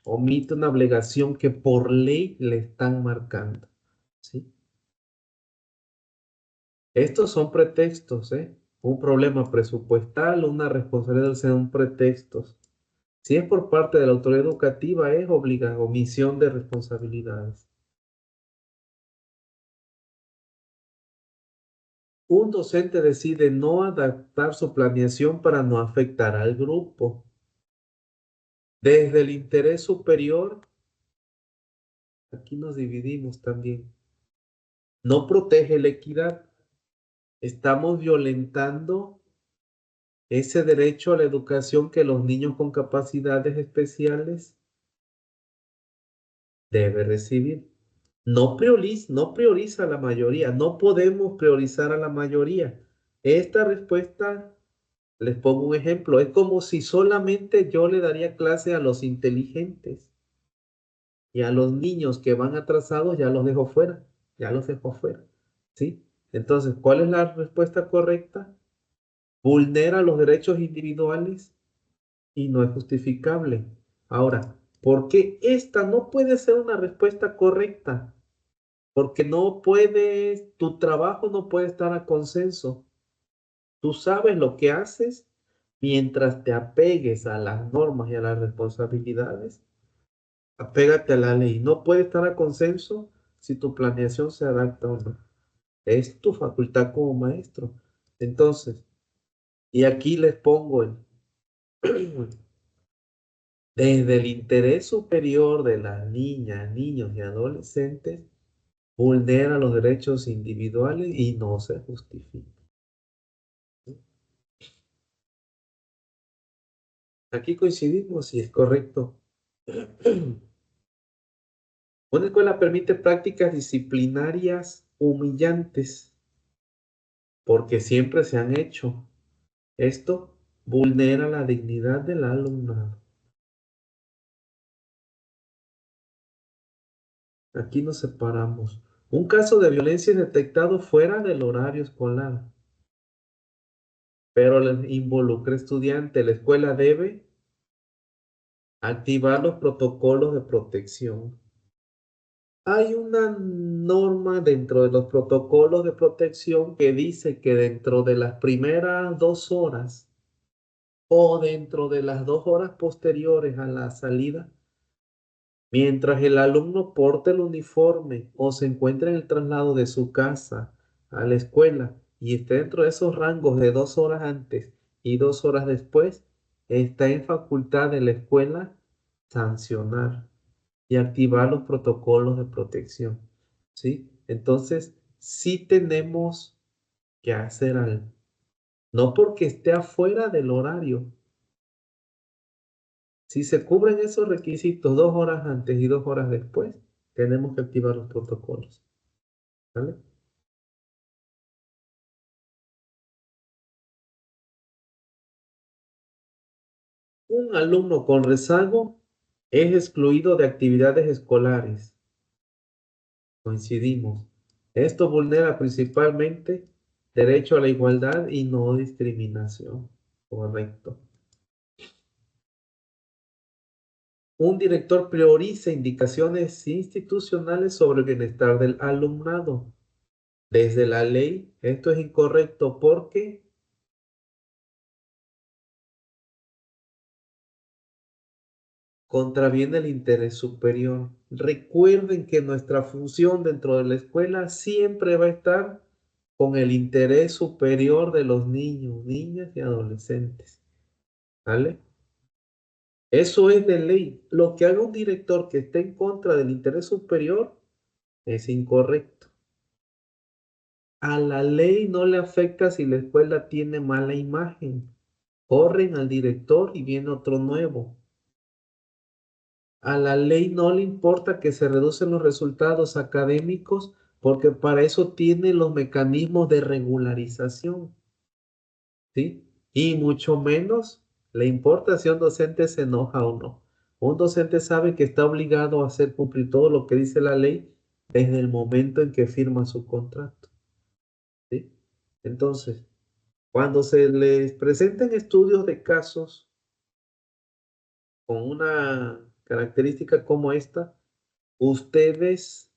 omite una obligación que por ley le están marcando, ¿sí? Estos son pretextos, ¿eh? Un problema presupuestal, una responsabilidad son pretextos. Si es por parte de la autoridad educativa, es omisión de responsabilidades. Un docente decide no adaptar su planeación para no afectar al grupo. Desde el interés superior, aquí nos dividimos también. No protege la equidad. Estamos violentando ese derecho a la educación que los niños con capacidades especiales deben recibir. No prioriza a la mayoría. No podemos priorizar a la mayoría. Esta respuesta, les pongo un ejemplo, es como si solamente yo le daría clase a los inteligentes y a los niños que van atrasados ya los dejo fuera, ya los dejo fuera, ¿sí? Entonces, ¿cuál es la respuesta correcta? Vulnera los derechos individuales y no es justificable. Ahora, Porque esta no puede ser una respuesta correcta, porque no puedes, tu trabajo no puede estar a consenso. Tú sabes lo que haces mientras te apegues a las normas y a las responsabilidades. Apégate a la ley. No puede estar a consenso si tu planeación se adapta o no. Es tu facultad como maestro. Entonces, y aquí les pongo desde el interés superior de las niñas, niños y adolescentes, vulnera los derechos individuales y no se justifica. Aquí coincidimos y es correcto. Una escuela permite prácticas disciplinarias humillantes porque siempre se han hecho. Esto vulnera la dignidad del alumnado. Aquí nos separamos. Un caso de violencia es detectado fuera del horario escolar, pero involucra estudiante. La escuela debe activar los protocolos de protección. Hay una norma dentro de los protocolos de protección que dice que dentro de las primeras 2 horas o dentro de las 2 horas posteriores a la salida, mientras el alumno porte el uniforme o se encuentre en el traslado de su casa a la escuela y esté dentro de esos rangos de 2 horas antes y 2 horas después, está en facultad de la escuela sancionar y activar los protocolos de protección, ¿sí? Entonces, sí tenemos que hacer algo. No porque esté afuera del horario. Si se cubren esos requisitos 2 horas antes y 2 horas después, tenemos que activar los protocolos, ¿vale? Un alumno con rezago es excluido de actividades escolares. Coincidimos. Esto vulnera principalmente derecho a la igualdad y no discriminación. Correcto. Un director prioriza indicaciones institucionales sobre el bienestar del alumnado. Desde la ley, esto es incorrecto porque contraviene el interés superior. Recuerden que nuestra función dentro de la escuela siempre va a estar con el interés superior de los niños, niñas y adolescentes. ¿Vale? Eso es de ley. Lo que haga un director que esté en contra del interés superior es incorrecto. A la ley no le afecta si la escuela tiene mala imagen. Corren al director y viene otro nuevo. A la ley no le importa que se reducen los resultados académicos porque para eso tiene los mecanismos de regularización, ¿sí? Y mucho menos le importa si un docente se enoja o no. Un docente sabe que está obligado a hacer cumplir todo lo que dice la ley desde el momento en que firma su contrato, ¿sí? Entonces, cuando se les presenten estudios de casos con una característica como esta, ustedes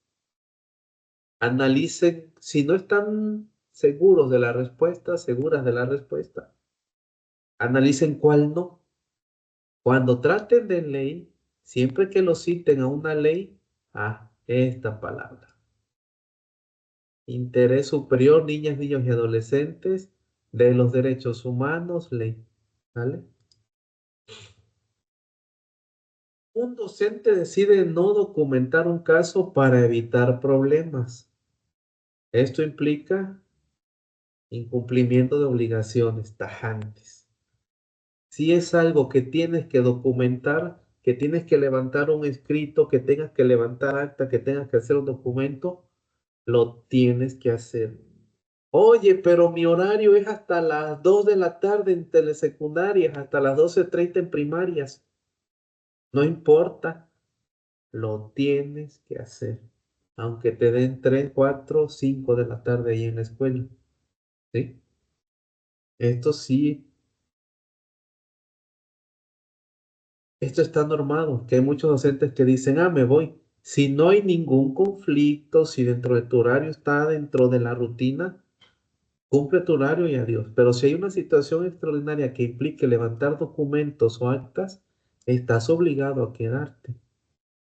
analicen, si no están seguros de la respuesta, seguras de la respuesta, analicen cuál no. Cuando traten de ley, siempre que lo citen a una ley, esta palabra. Interés superior, niñas, niños y adolescentes, de los derechos humanos, ley. ¿Vale? Un docente decide no documentar un caso para evitar problemas. Esto implica incumplimiento de obligaciones tajantes. Si es algo que tienes que documentar, que tienes que levantar un escrito, que tengas que levantar acta, que tengas que hacer un documento, lo tienes que hacer. Oye, pero mi horario es hasta las 2 de la tarde en telesecundarias, hasta las 12:30 en primarias. No importa, lo tienes que hacer. Aunque te den 3, 4, 5 de la tarde ahí en la escuela. ¿Sí? Esto sí esto está normado, que hay muchos docentes que dicen, me voy. Si no hay ningún conflicto, si dentro de tu horario está dentro de la rutina, cumple tu horario y adiós. Pero si hay una situación extraordinaria que implique levantar documentos o actas, estás obligado a quedarte,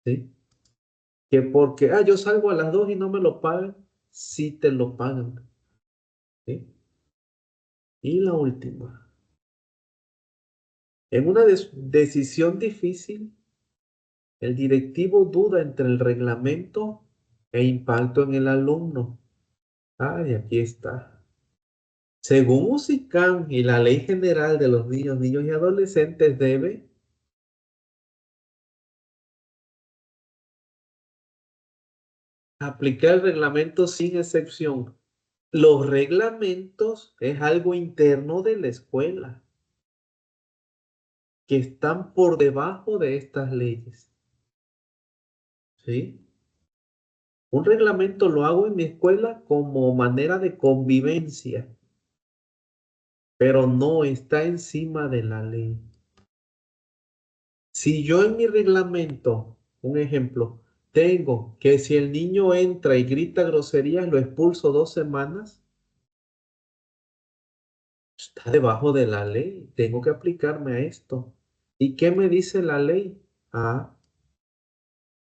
¿sí? Que porque, yo salgo a las 2 y no me lo pagan, sí te lo pagan, ¿sí? Y la última, en una decisión difícil, el directivo duda entre el reglamento e impacto en el alumno. Aquí está. Según USICAM y la Ley General de los Niños y Adolescentes, debe aplicar el reglamento sin excepción. Los reglamentos es algo interno de la escuela, que están por debajo de estas leyes, ¿sí? Un reglamento lo hago en mi escuela como manera de convivencia, pero no está encima de la ley. Si yo en mi reglamento, un ejemplo, tengo que si el niño entra y grita groserías, lo expulso 2 semanas, está debajo de la ley. Tengo que aplicarme a esto. ¿Y qué me dice la ley?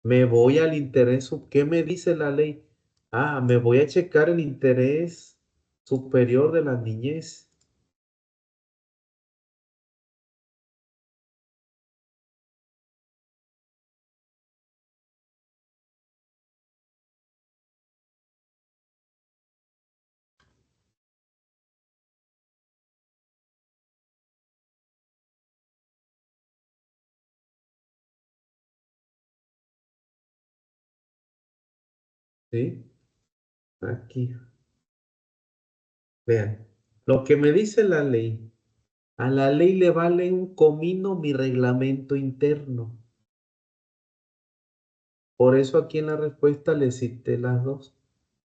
Me voy al interés. ¿Qué me dice la ley? Me voy a checar el interés superior de la niñez. ¿Sí? Aquí. Vean. Lo que me dice la ley. A la ley le vale un comino mi reglamento interno. Por eso aquí en la respuesta le cité las dos.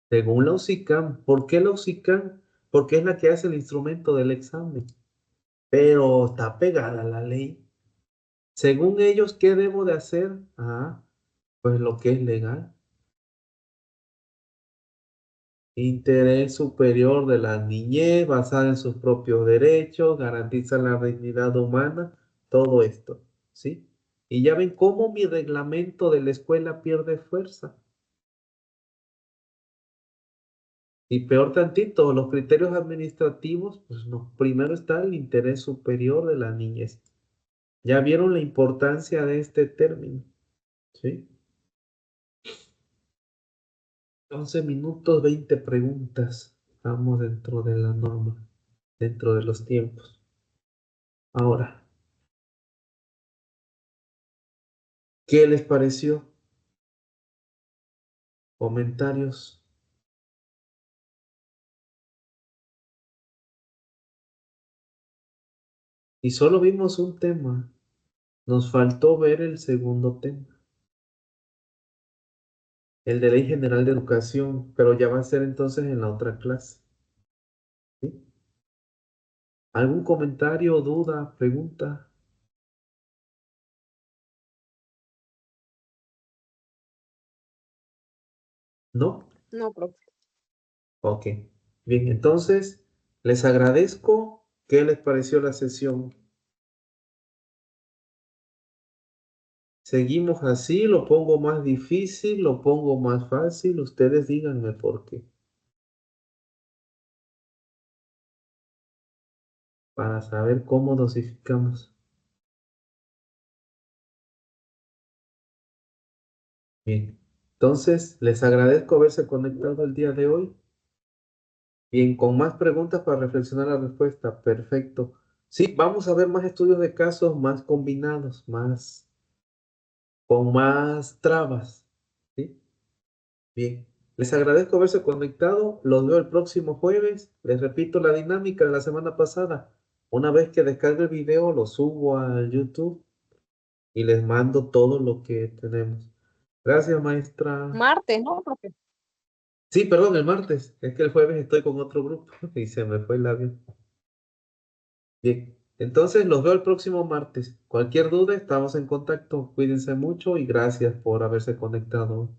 Según la USICAM. ¿Por qué la USICAM? Porque es la que hace el instrumento del examen. Pero está pegada a la ley. Según ellos, ¿qué debo de hacer? Pues lo que es legal. Interés superior de la niñez, basada en sus propios derechos, garantiza la dignidad humana, todo esto, ¿sí? Y ya ven cómo mi reglamento de la escuela pierde fuerza. Y peor tantito, los criterios administrativos, pues no, primero está el interés superior de la niñez. Ya vieron la importancia de este término, ¿sí? 11 minutos, 20 preguntas. Estamos dentro de la norma, dentro de los tiempos. Ahora, ¿qué les pareció? Comentarios. Y solo vimos un tema. Nos faltó ver el segundo tema, el de Ley General de Educación, pero ya va a ser entonces en la otra clase, ¿sí? ¿Algún comentario, duda, pregunta? ¿No? No, profe. Ok. Bien, entonces les agradezco. ¿Qué les pareció la sesión? Seguimos así, lo pongo más difícil, lo pongo más fácil. Ustedes díganme por qué. Para saber cómo dosificamos. Bien. Entonces, les agradezco haberse conectado el día de hoy. Bien, con más preguntas para reflexionar la respuesta. Perfecto. Sí, vamos a ver más estudios de casos más combinados, con más trabas. ¿Sí? Bien. Les agradezco haberse conectado. Los veo el próximo jueves. Les repito la dinámica de la semana pasada. Una vez que descargue el video, lo subo a YouTube y les mando todo lo que tenemos. Gracias, maestra. Martes, ¿no, profe? Sí, perdón, el martes. Es que el jueves estoy con otro grupo y se me fue el avión. Bien. Entonces, los veo el próximo martes. Cualquier duda, estamos en contacto. Cuídense mucho y gracias por haberse conectado.